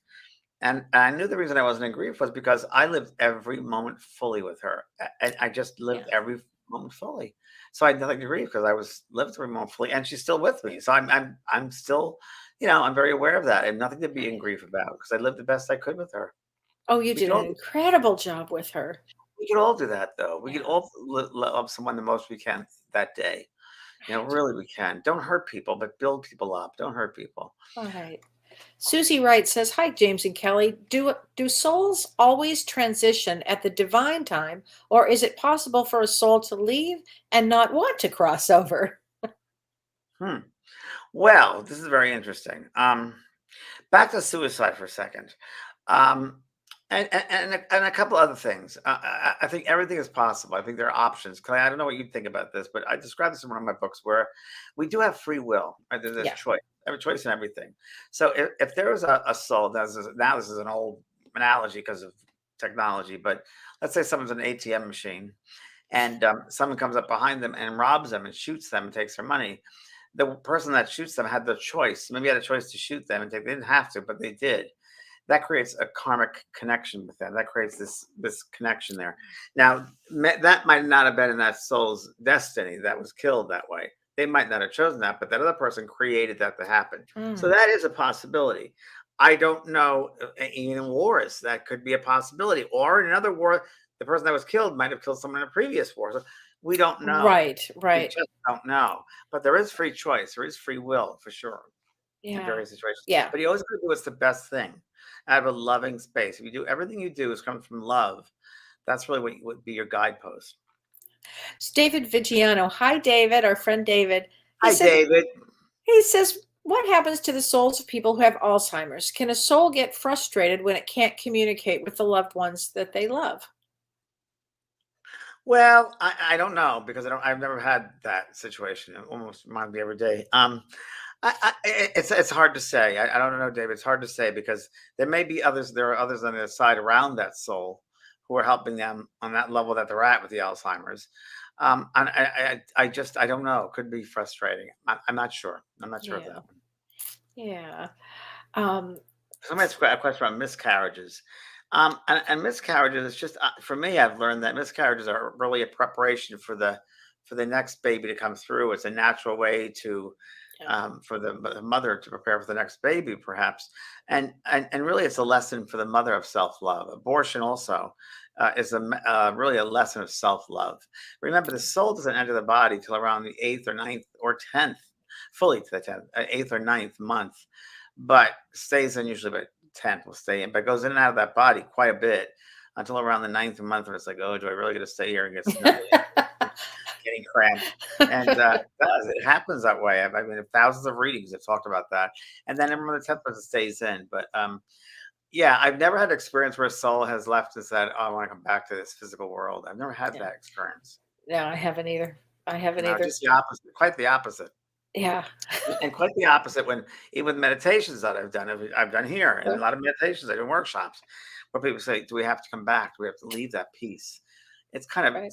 Speaker 3: And I knew the reason I wasn't in grief was because I lived every moment fully with her. And I just
Speaker 4: Yeah.
Speaker 3: lived every moment fully. So I had nothing to grieve because I was lived every moment fully, and she's still with me. So I'm still, I'm very aware of that and nothing to be in
Speaker 4: Right.
Speaker 3: grief about because I lived the best I could with her.
Speaker 4: Oh, you
Speaker 3: We
Speaker 4: did
Speaker 3: could
Speaker 4: an
Speaker 3: all
Speaker 4: incredible job with her.
Speaker 3: we could all do that though. We could
Speaker 4: Yeah.
Speaker 3: all love someone the most we can that day.
Speaker 4: Right.
Speaker 3: Really we can. Don't hurt people, but build people up. Don't hurt people.
Speaker 4: All right. Susie Wright says, "Hi, James and Kelly. Do souls always transition at the divine time, or is it possible for a soul to leave and not want to cross over?"
Speaker 3: Hmm. Well, this is very interesting. Back to suicide for a second. Um, and a couple other things. I think everything is possible. I think there are options. Clay, I don't know what you think about this, but I describe this in one of my books where we do have free will. Right? There's
Speaker 4: Yeah.
Speaker 3: choice. Every choice in everything. So if there was a soul, now this is an old analogy because of technology, but let's say someone's an ATM machine and someone comes up behind them and robs them and shoots them and takes their money. The person that shoots them had the choice. Maybe had a choice to shoot them and take. They didn't have to, but they did. That creates a karmic connection with them. That creates this connection there. Now that might not have been in that soul's destiny that was killed that way. They might not have chosen that, but that other person created that to happen. So
Speaker 4: Mm,
Speaker 3: that is a possibility. I don't know. Even in wars, that could be a possibility. Or in another war, the person that was killed might have killed someone in a previous war. So we don't know.
Speaker 4: right.
Speaker 3: We
Speaker 4: Right.
Speaker 3: just don't know. But there is free choice. There is free will for sure in
Speaker 4: Yeah.
Speaker 3: various situations.
Speaker 4: Yeah.
Speaker 3: But you always got to do what's the best thing out of a loving space. If you do everything you do is coming from love, that's really what would be your guidepost.
Speaker 4: It's David Vigiano. Hi, David. Our friend David. He
Speaker 3: Hi,
Speaker 4: said.
Speaker 3: David.
Speaker 4: He says, "What happens to the souls of people who have Alzheimer's? Can a soul get frustrated when it can't communicate with the loved ones that they love?"
Speaker 3: Well, I don't know because I've never had that situation. It almost reminds me every day. It's hard to say. I don't know, David. It's hard to say because there may be others. There are others on the side around that soul who are helping them on that level that they're at with the Alzheimer's. And I don't know. It could be frustrating. I'm not sure. I'm not sure of
Speaker 4: Yeah.
Speaker 3: that.
Speaker 4: Yeah. Um,
Speaker 3: Somebody asked a question about miscarriages. And miscarriages, it's just for me, I've learned that miscarriages are really a preparation for the next baby to come through. It's a natural way to
Speaker 4: yeah.
Speaker 3: for the mother to prepare for the next baby, perhaps. And really, it's a lesson for the mother of self love. Abortion also is really a lesson of self love. Remember, the soul doesn't enter the body till around the eighth or ninth or 10th, fully to the 10th, eighth or ninth month, but stays in usually about 10th will stay in, but goes in and out of that body quite a bit until around the ninth month when it's like, oh, do I really get to stay here and get snuggly? Getting cramped. And it happens that way. I mean, thousands of readings have talked about that. And then everyone the 10th person stays in. But yeah, I've never had an experience where a soul has left and said, oh, I want to come back to this physical world. I've never had
Speaker 4: Yeah.
Speaker 3: that experience.
Speaker 4: No, I haven't either. I haven't
Speaker 3: No,
Speaker 4: either.
Speaker 3: just the opposite, quite the opposite.
Speaker 4: Yeah.
Speaker 3: And quite the opposite when even with meditations that I've done here and a lot of meditations, I do workshops where people say, do we have to come back? Do we have to leave that peace? It's kind of
Speaker 4: Right.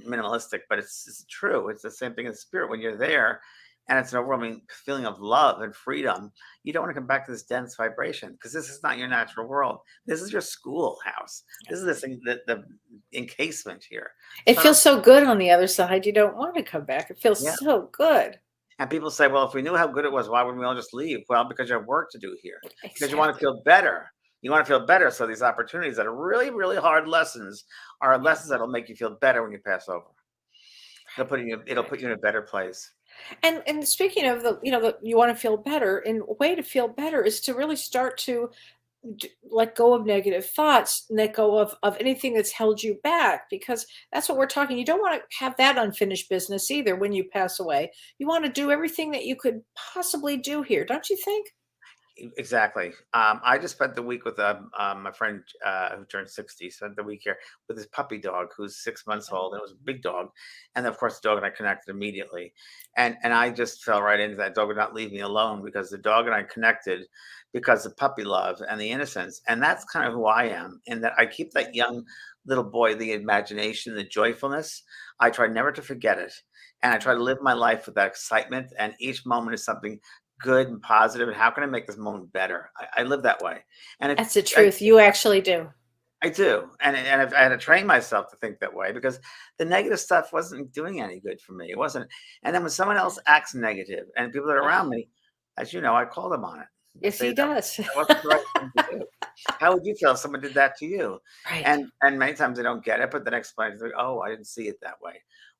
Speaker 3: minimalistic, but it's true. It's the same thing in spirit. When you're there, and it's an overwhelming feeling of love and freedom, you don't want to come back to this dense vibration because this is not your natural world. This is your schoolhouse. This is this thing, the encasement here.
Speaker 4: It
Speaker 3: So I don't,
Speaker 4: feels so good on the other side. You don't want to come back. It feels
Speaker 3: yeah.
Speaker 4: so good.
Speaker 3: And people say, well, if we knew how good it was, why wouldn't we all just leave? Well, because you have work to do here. Because you want to
Speaker 4: Exactly.
Speaker 3: feel better. You want to feel better. So these opportunities that are really, really hard lessons are lessons that'll make you feel better when you pass over. It'll put you in a better place.
Speaker 4: And speaking of you want to feel better, and a way to feel better is to really start to let go of negative thoughts, let go of anything that's held you back, because that's what we're talking. You don't want to have that unfinished business either when you pass away. You want to do everything that you could possibly do here, don't you think?
Speaker 3: Exactly. I just spent the week with my friend who turned 60. Spent the week here with his puppy dog, who's 6 months old. It was a big dog, and of course, the dog and I connected immediately. And I just fell right into that. Dog would not leave me alone because the dog and I connected because of puppy love and the innocence. And that's kind of who I am. In that I keep that young little boy, the imagination, the joyfulness. I try never to forget it, and I try to live my life with that excitement. And each moment is something good and positive, and how can I make this moment better? I live that way, and
Speaker 4: That's the truth. You actually do.
Speaker 3: I do, and I had to train myself to think that way because the negative stuff wasn't doing any good for me. It wasn't, and then when someone else acts negative, and people that are around me, as you know, I call them on it. I
Speaker 4: Yes,
Speaker 3: say
Speaker 4: he does.
Speaker 3: that wasn't the right thing to do. How would you feel if someone did that to you?
Speaker 4: Right.
Speaker 3: And many times they don't get it, but the next time like, oh, I didn't see it that way.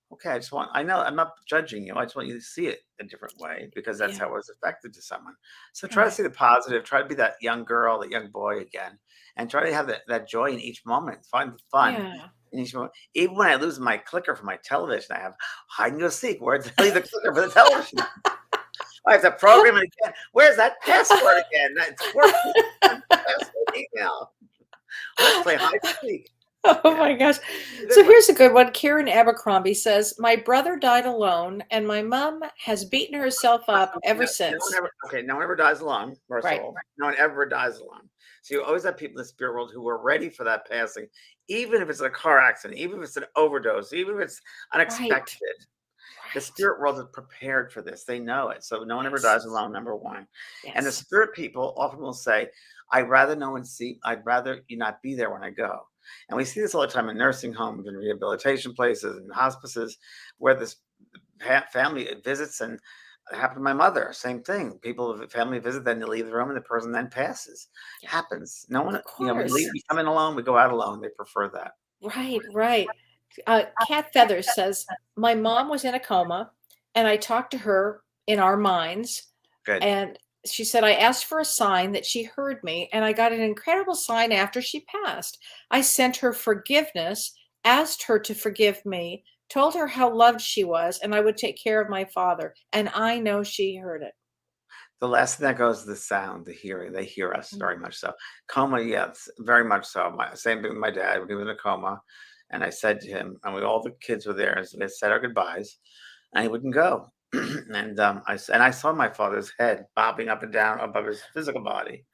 Speaker 3: Okay, I know I'm not judging you. I just want you to see it a different way because that's
Speaker 4: Yeah.
Speaker 3: how it was affected to someone. So try to
Speaker 4: Right.
Speaker 3: see the positive, try to be that young girl, that young boy again, and try to have that joy in each moment. Find the fun
Speaker 4: Yeah.
Speaker 3: in each moment. Even when I lose my clicker for my television, I have hide and go seek. Where did I leave the clicker for the television? I have to program it again. Where's that password again? It's working. Password email. Let's play hide and seek.
Speaker 4: Oh
Speaker 3: Yeah,
Speaker 4: my gosh.
Speaker 3: it's a
Speaker 4: So
Speaker 3: good one.
Speaker 4: here's a good one. Karen Abercrombie says, my brother died alone, and my mom has beaten herself up ever
Speaker 3: No one
Speaker 4: since.
Speaker 3: ever okay, no one ever dies alone, first of
Speaker 4: Right.
Speaker 3: all. No one ever dies alone. So you always have people in the spirit world who are ready for that passing, even if it's a car accident, even if it's an overdose, even if it's
Speaker 4: Right.
Speaker 3: unexpected. The
Speaker 4: Right.
Speaker 3: spirit world is prepared for this. They know it. So no one ever
Speaker 4: Yes.
Speaker 3: dies alone, number one. And the
Speaker 4: Yes.
Speaker 3: spirit people often will say, I'd rather you not be there when I go. And we see this all the time in nursing homes and rehabilitation places and hospices where this family visits, and it happened to my mother. Same thing. Family visit, then they leave the room, and the person then passes.
Speaker 4: Yeah.
Speaker 3: Happens. No one,
Speaker 4: Of
Speaker 3: we leave.
Speaker 4: course.
Speaker 3: We come in alone. We go out alone. They prefer that.
Speaker 4: Right. Right. Cat Feathers says, my mom was in a coma, and I talked to her in our minds.
Speaker 3: Good.
Speaker 4: And she said, I asked for a sign that she heard me, and I got an incredible sign after she passed. I sent her forgiveness, asked her to forgive me, told her how loved she was, and I would take care of my father. And I know she heard it.
Speaker 3: The last thing that goes is the sound, the hearing. They hear us
Speaker 4: Mm.
Speaker 3: very much so. Coma, yes, very much so. Same thing with my dad when he was in a coma. And I said to him, and all the kids were there, and we said our goodbyes, and he wouldn't go. And I saw my father's head bobbing up and down above his physical body.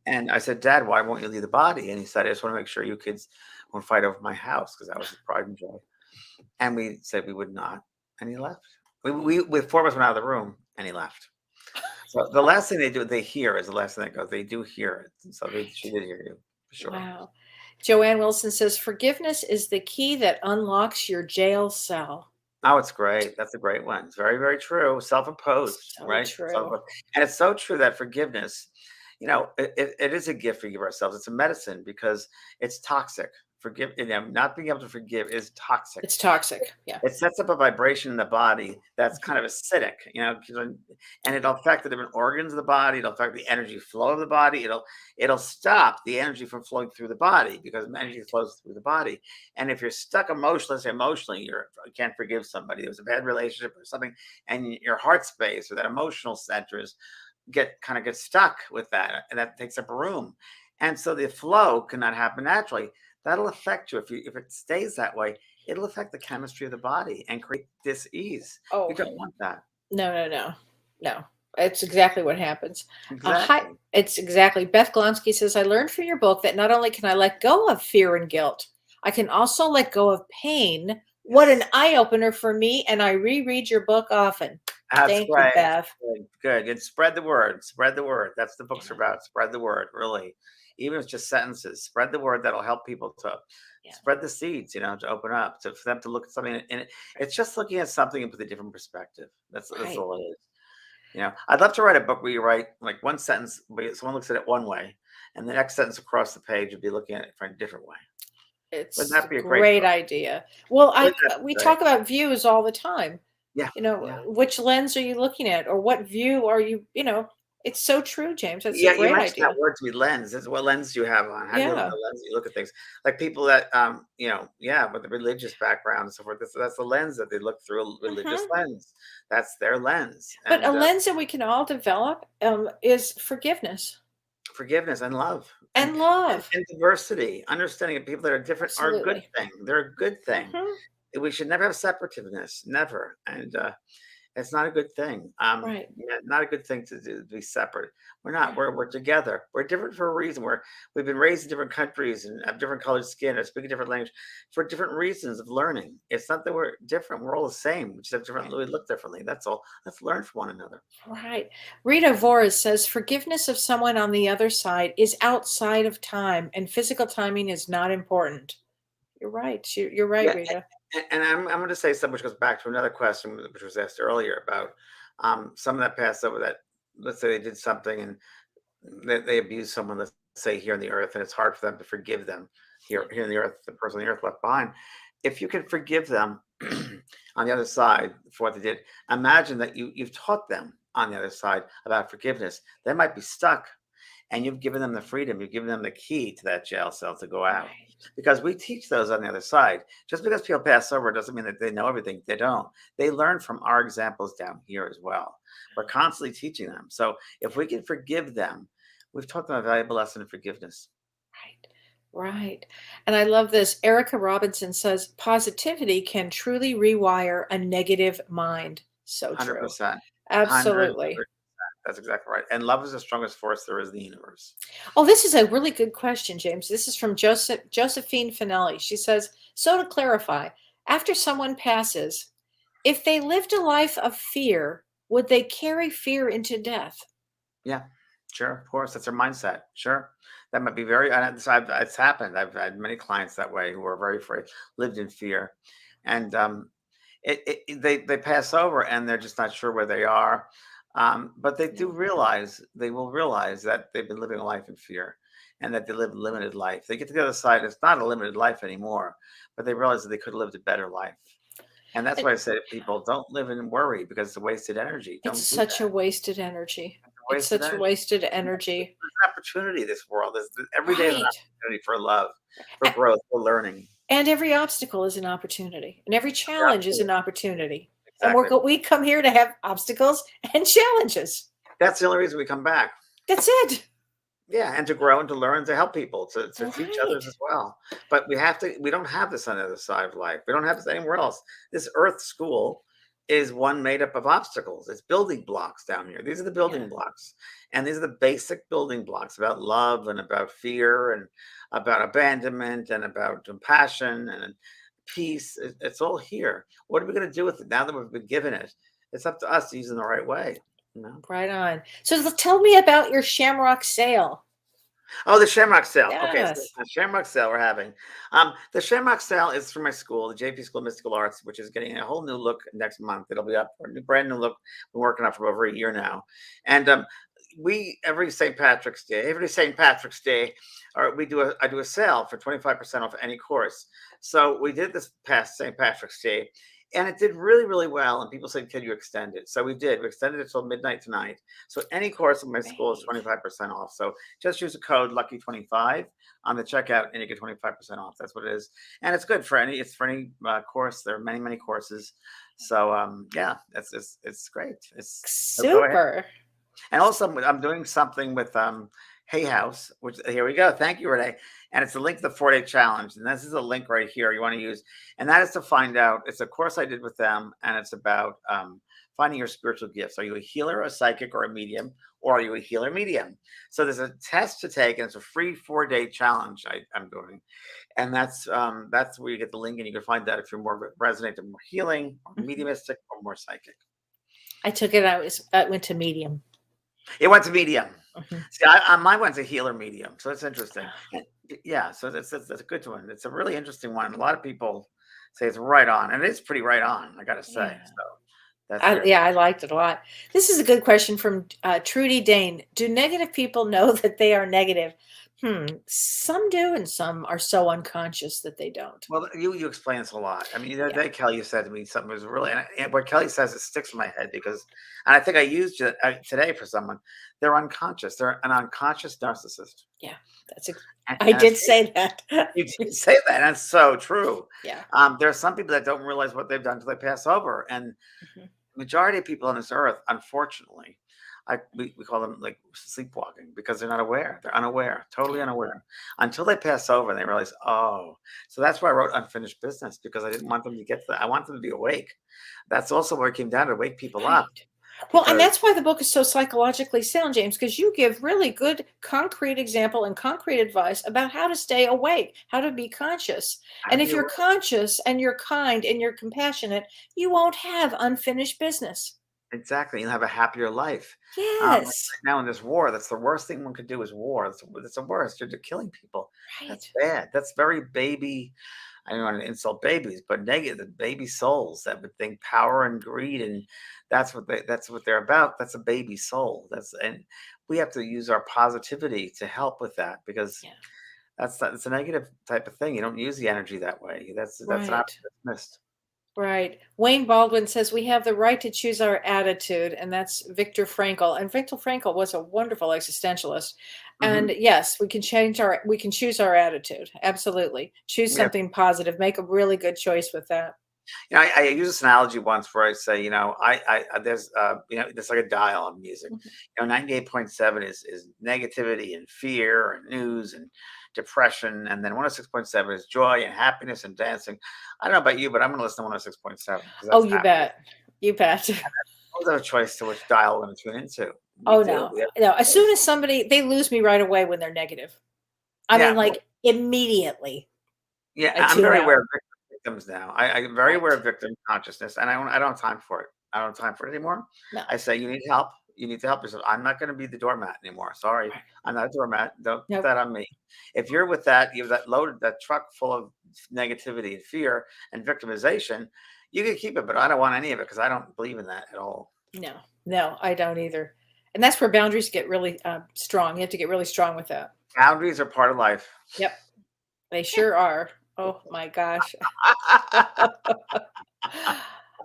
Speaker 3: And I said, Dad, why won't you leave the body? And he said, I just want to make sure you kids won't fight over my house because that was his pride and joy. And we said we would not, and he left. We four of us went out of the room, and he left. So the last thing they hear is the last thing that goes. They do hear it. And so she
Speaker 4: Right.
Speaker 3: did hear you for sure.
Speaker 4: Wow. Joanne Wilson says, forgiveness is the key that unlocks your jail cell.
Speaker 3: Oh, it's great. That's a great one. It's very, very true. Self-imposed,
Speaker 4: So
Speaker 3: right?
Speaker 4: true.
Speaker 3: Self, and it's so true that forgiveness, it is a gift we give ourselves. It's a medicine because it's toxic. Not being able to forgive is toxic.
Speaker 4: It's toxic. Yeah.
Speaker 3: It sets up a vibration in the body that's kind of acidic, and it'll affect the different organs of the body. It'll affect the energy flow of the body. It'll stop the energy from flowing through the body because energy flows through the body. And if you're stuck emotionally, you can't forgive somebody. There was a bad relationship or something, and your heart space or that emotional centers get stuck with that, and that takes up room. And so the flow cannot happen naturally. That'll affect you if it stays that way. It'll affect the chemistry of the body and create dis-ease. You
Speaker 4: Oh,
Speaker 3: don't want that.
Speaker 4: no, no, no, no. It's exactly what happens. Hi,
Speaker 3: Exactly.
Speaker 4: it's exactly. Beth Glonsky says, I learned from your book that not only can I let go of fear and guilt, I can also let go of pain. What an
Speaker 3: Yes.
Speaker 4: eye opener for me. And I reread your book often.
Speaker 3: That's
Speaker 4: Thank you,
Speaker 3: great.
Speaker 4: Bev.
Speaker 3: Good, good. And spread the word. Spread the word. That's the books are
Speaker 4: Yeah,
Speaker 3: about. Spread the word, really. Even if it's just sentences, spread the word that'll help people to
Speaker 4: yeah,
Speaker 3: spread the seeds, to open up, to for them to look at something. And it's just looking at something with a different perspective. That's
Speaker 4: right.
Speaker 3: all it is. I'd love to write a book where you write like one sentence, but someone looks at it one way, and the next sentence across the page would be looking at it from a different way. Wouldn't
Speaker 4: It's a
Speaker 3: that be a great
Speaker 4: great
Speaker 3: book?
Speaker 4: idea. Well,
Speaker 3: Wouldn't that
Speaker 4: we
Speaker 3: be great?
Speaker 4: talk about views all the time.
Speaker 3: Yeah,
Speaker 4: You know,
Speaker 3: yeah.
Speaker 4: which lens are you looking at, or what view are you? It's so true, James. That's a
Speaker 3: Yeah, you
Speaker 4: great
Speaker 3: mentioned that
Speaker 4: idea.
Speaker 3: word to me, lens. What lens do you have on? How do you look at
Speaker 4: Yeah.
Speaker 3: the lens you look at things? Like people that yeah, with the religious background and so forth. That's the lens that they look through, a religious
Speaker 4: Hmm.
Speaker 3: lens. That's their lens.
Speaker 4: But a
Speaker 3: And
Speaker 4: lens that we can all develop is forgiveness
Speaker 3: forgiveness and love and,
Speaker 4: and
Speaker 3: and
Speaker 4: love.
Speaker 3: and diversity, understanding that people that are different are a good
Speaker 4: Absolutely.
Speaker 3: thing. They're a good thing.
Speaker 4: Hmm.
Speaker 3: We should never have separativeness, never. And it's not a good thing.
Speaker 4: Right.
Speaker 3: Yeah, not a good thing to do, to be separate. We're not.
Speaker 4: Right.
Speaker 3: We're together. We're different for a reason. We've been raised in different countries and have different colored skin or speak a different language for different reasons of learning. It's not that we're different. We're all the same. We just have different.
Speaker 4: Right.
Speaker 3: We look differently. That's all. Let's learn from one another.
Speaker 4: Right. Rita Voris says forgiveness of someone on the other side is outside of time, and physical timing is not important. You're right. You're right,
Speaker 3: Yeah,
Speaker 4: Rita.
Speaker 3: and I'm going to say something which goes back to another question which was asked earlier about someone that passed over that. Let's say they did something and they abuse someone, let's say here on the earth, and it's hard for them to forgive them here on the earth, the person on the earth left behind. If you can forgive them on the other side for what they did, imagine that you've taught them on the other side about forgiveness. They might be stuck, and you've given them the freedom, you've given them the key to that jail cell to go out.
Speaker 4: Right.
Speaker 3: Because we teach those on the other side. Just because people pass over doesn't mean that they know everything. They don't. They learn from our examples down here as well. We're constantly teaching them. So if we can forgive them, we've taught them a valuable lesson in forgiveness.
Speaker 4: Right. Right. And I love this. Erica Robinson says positivity can truly rewire a negative mind. So true.
Speaker 3: 100%. 100.
Speaker 4: Absolutely.
Speaker 3: That's exactly right. And love is the strongest force there is in the universe.
Speaker 4: Oh, this is a really good question, James. This is from Josephine Finelli. She says, so to clarify, after someone passes, if they lived a life of fear, would they carry fear into death?
Speaker 3: Yeah, sure. Of course. That's their mindset. Sure. That might be very, and it's happened. I've had many clients that way who are very afraid, lived in fear. And they pass over and they're just not sure where they are. But
Speaker 4: Yeah.
Speaker 3: they will realize that they've been living a life in fear and that they live a limited life. They get to the other side, it's not a limited life anymore, but they realize that they could have lived a better life. And that's
Speaker 4: And
Speaker 3: why I say to people, don't live in worry because it's a wasted energy.
Speaker 4: it's
Speaker 3: Don't do
Speaker 4: such a
Speaker 3: that.
Speaker 4: wasted energy.
Speaker 3: It's a
Speaker 4: It's
Speaker 3: wasted
Speaker 4: such a
Speaker 3: energy.
Speaker 4: wasted
Speaker 3: There's
Speaker 4: energy.
Speaker 3: an opportunity, this world. Every day is an
Speaker 4: Right.
Speaker 3: opportunity for love, for growth, for learning.
Speaker 4: And every obstacle is an opportunity, and every
Speaker 3: Yeah,
Speaker 4: challenge is
Speaker 3: absolutely.
Speaker 4: an opportunity. And
Speaker 3: Exactly.
Speaker 4: we come here to have obstacles and challenges.
Speaker 3: That's the only reason we come back.
Speaker 4: That's it.
Speaker 3: Yeah, and to grow and to learn, to help people, to teach others
Speaker 4: Right.
Speaker 3: as well. But we don't have this on the other side of life. We don't have this anywhere else. This earth school is one made up of obstacles. It's building blocks down here. These are the
Speaker 4: Yeah.
Speaker 3: building blocks. And these are the basic building blocks about love and about fear and about abandonment and about compassion and peace. It's all here. What are we going to do with it now that we've been given it? It's up to us to use it in the right way. You know?
Speaker 4: Right on. So tell me about your Shamrock sale.
Speaker 3: Oh, the Shamrock Sale. Okay, so
Speaker 4: Yes.
Speaker 3: the Shamrock Sale we're having. The Shamrock Sale is for my school, the JP School of Mystical Arts, which is getting a whole new look next month. It'll be up for a brand new look. We're working on for over a year now, and we every St. Patrick's Day, or I do a sale for 25% off any course. So we did this past St. Patrick's Day, and it did really, really well. And people said, "Can you extend it?" So we did. We extended it till midnight tonight. So any course in my school is
Speaker 4: Great.
Speaker 3: 25% off. So just use the code Lucky25 on the checkout, and you get 25% off. That's what it is, and it's good for any. It's for any course. There are many, many courses. So yeah, it's great. So go ahead.
Speaker 4: Super.
Speaker 3: And also, I'm doing something with Hay House, which here we go. Thank you, Renee. And it's a link to the 4-day challenge. And this is a link right here you want to use. And that is to find out. It's a course I did with them, and it's about finding your spiritual gifts. Are you a healer, a psychic, or a medium? Or are you a healer medium? So there's a test to take, and it's a free 4-day challenge I'm doing. And that's where you get the link, and you can find that if you're more resonant to more healing, or
Speaker 4: Mhm.
Speaker 3: mediumistic, or more psychic.
Speaker 4: I took it. I went to medium.
Speaker 3: It went to medium.
Speaker 4: Mhm.
Speaker 3: See, mine went to healer medium, so it's interesting. Yeah, so that's a good one. It's a really interesting one. A lot of people say it's right on, and it is pretty right on, I gotta say.
Speaker 4: Yeah.
Speaker 3: So that's good.
Speaker 4: Yeah, I liked it a lot. This is a good question from Trudy Dane. Do negative people know that they are negative? Some do, and some are so unconscious that they don't.
Speaker 3: Well, you explain this a lot. I mean, the other
Speaker 4: Yeah.
Speaker 3: day Kelly said to me something was really, and what Kelly says, it sticks in my head because, and I think I used it today for someone. They're unconscious. They're an unconscious narcissist.
Speaker 4: Yeah, that's.
Speaker 3: And
Speaker 4: I did
Speaker 3: it's-
Speaker 4: say that.
Speaker 3: You did say that. And it's so true.
Speaker 4: Yeah.
Speaker 3: There are some people that don't realize what they've done until they pass over, and
Speaker 4: Mhm.
Speaker 3: majority of people on this earth, unfortunately, we call them like sleepwalking because they're not aware. They're unaware, totally unaware until they pass over and they realize, oh, so that's why I wrote Unfinished Business, because I didn't want them to get to that. I want them to be awake. That's also where it came down to wake people up.
Speaker 4: Right. Well, and
Speaker 3: because-
Speaker 4: that's why the book is so psychologically sound, James, because you give really good concrete example and concrete advice about how to stay awake, how to be conscious. And if you're conscious and you're kind and you're compassionate, you won't have unfinished business.
Speaker 3: Exactly, you'll have a happier life.
Speaker 4: Yes.
Speaker 3: Right now in this war, that's the worst thing one could do is war. That's the worst. You're killing people.
Speaker 4: Right.
Speaker 3: That's bad. That's very baby. I don't want to insult babies, but negative, the baby souls that would think power and greed, and that's what they're about. That's a baby soul. And we have to use our positivity to help with that, because
Speaker 4: Yeah.
Speaker 3: it's a negative type of thing. You don't use the energy that way. That's an
Speaker 4: Right.
Speaker 3: option that's missed.
Speaker 4: Right. Wayne Baldwin says we have the right to choose our attitude, and that's Viktor Frankl. And Viktor Frankl was a wonderful existentialist. And yes, we can choose our attitude. Absolutely. Choose
Speaker 3: Yeah.
Speaker 4: something positive. Make a really good choice with that.
Speaker 3: You know, I use this analogy once where I say, there's there's like a dial of music. 98.7 is negativity and fear and news and depression, and then 106.7 is joy and happiness and dancing. I don't know about you, but I'm going to listen to 106.7.
Speaker 4: Oh, you bet. You bet.
Speaker 3: I don't have a choice to which dial I'm going to tune into.
Speaker 4: Oh,
Speaker 3: We do.
Speaker 4: no.
Speaker 3: We have-
Speaker 4: No. As soon as they lose me right away when they're negative. I
Speaker 3: Yeah,
Speaker 4: mean, like immediately.
Speaker 3: Yeah,
Speaker 4: I
Speaker 3: I'm
Speaker 4: tune
Speaker 3: very
Speaker 4: out.
Speaker 3: aware of victims now. I'm very aware
Speaker 4: Right.
Speaker 3: of victim consciousness, and I don't have time for it. I don't have time for it anymore.
Speaker 4: No.
Speaker 3: I say, you need help. You need to help yourself. I'm not going to be the doormat anymore. Sorry, I'm not a doormat. Don't
Speaker 4: Nope.
Speaker 3: put that on me. If you're with that, you have that truck full of negativity and fear and victimization. You can keep it, but I don't want any of it because I don't believe in that at all.
Speaker 4: No, I don't either. And that's where boundaries get really strong. You have to get really strong with that.
Speaker 3: Boundaries are part of life.
Speaker 4: Yep. They sure are. Oh my gosh.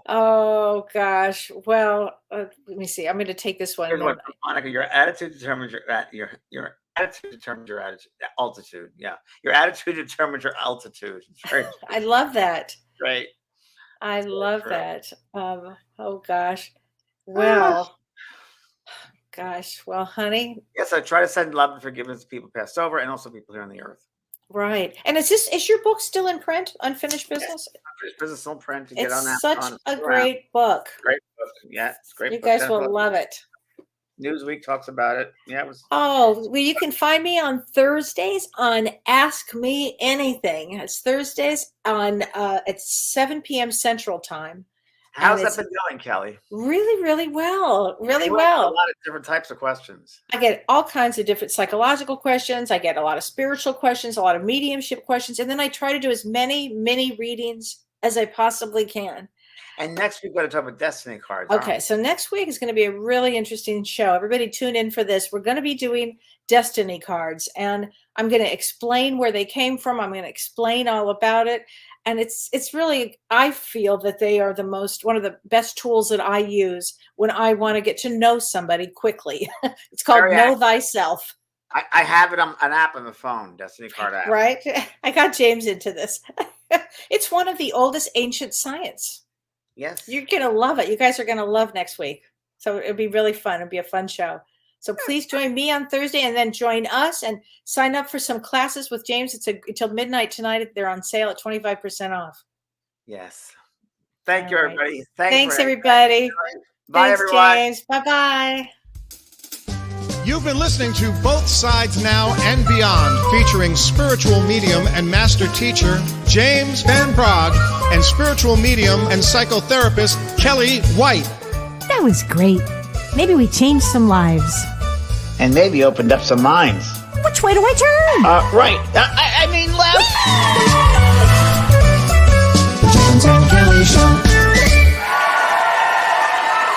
Speaker 4: Oh gosh. Well, let me see. I'm going to take this one.
Speaker 3: Here's
Speaker 4: and
Speaker 3: what,
Speaker 4: then-
Speaker 3: Monica, your attitude determines your attitude determines your altitude. Yeah, your attitude determines your altitude. It's very
Speaker 4: I love that.
Speaker 3: great.
Speaker 4: I
Speaker 3: So
Speaker 4: love
Speaker 3: true.
Speaker 4: that. Oh gosh. Well, gosh. Well, honey,
Speaker 3: Yes, I try to send love and forgiveness to people passed over, and also people here on the earth.
Speaker 4: right. And is your book still in print? Unfinished Business?
Speaker 3: Unfinished Business still in print to get on
Speaker 4: It's
Speaker 3: that.
Speaker 4: such a great book.
Speaker 3: Great book. Yeah, it's a great.
Speaker 4: You
Speaker 3: book.
Speaker 4: guys
Speaker 3: Jennifer
Speaker 4: will love it.
Speaker 3: Newsweek talks about it. Yeah, it was.
Speaker 4: Oh, well, you can find me on Thursdays on Ask Me Anything. It's Thursdays on at 7 p.m. Central Time.
Speaker 3: How's
Speaker 4: and
Speaker 3: that been going, Kelly?
Speaker 4: Really, really well. Really
Speaker 3: You answer
Speaker 4: well.
Speaker 3: A lot of different types of questions.
Speaker 4: I get all kinds of different psychological questions. I get a lot of spiritual questions, a lot of mediumship questions, and then I try to do as many mini readings as I possibly can.
Speaker 3: And next week we're going to talk about destiny cards. aren't
Speaker 4: Okay, so next week is going to be a really interesting show. Everybody tune in for this. We're going to be doing destiny cards, and I'm going to explain where they came from. I'm going to explain all about it. And it's really, I feel that they are one of the best tools that I use when I want to get to know somebody quickly. It's called
Speaker 3: Very
Speaker 4: Know Thyself,
Speaker 3: I have it on an app on the phone, Destiny Card app.
Speaker 4: right? I got James into this. It's one of the oldest ancient science.
Speaker 3: Yes.
Speaker 4: You're going to love it. You guys are going to love next week. So it'll be really fun. It'll be a fun show. So please join me on Thursday and then join us and sign up for some classes with James. It's until midnight tonight. They're on sale at 25% off.
Speaker 3: Yes. Thank you,
Speaker 4: All right.
Speaker 3: everybody.
Speaker 4: Thanks, everybody.
Speaker 3: Bye,
Speaker 4: Thanks,
Speaker 3: everyone.
Speaker 4: James. Bye-bye.
Speaker 5: You've been listening to Both Sides Now and Beyond, featuring spiritual medium and master teacher James Van Praagh and spiritual medium and psychotherapist Kellee White.
Speaker 1: That was great. Maybe we changed some lives.
Speaker 2: And maybe opened up some minds.
Speaker 1: Which way do I turn?
Speaker 2: Right. I mean left.
Speaker 1: The James and Kelly Show.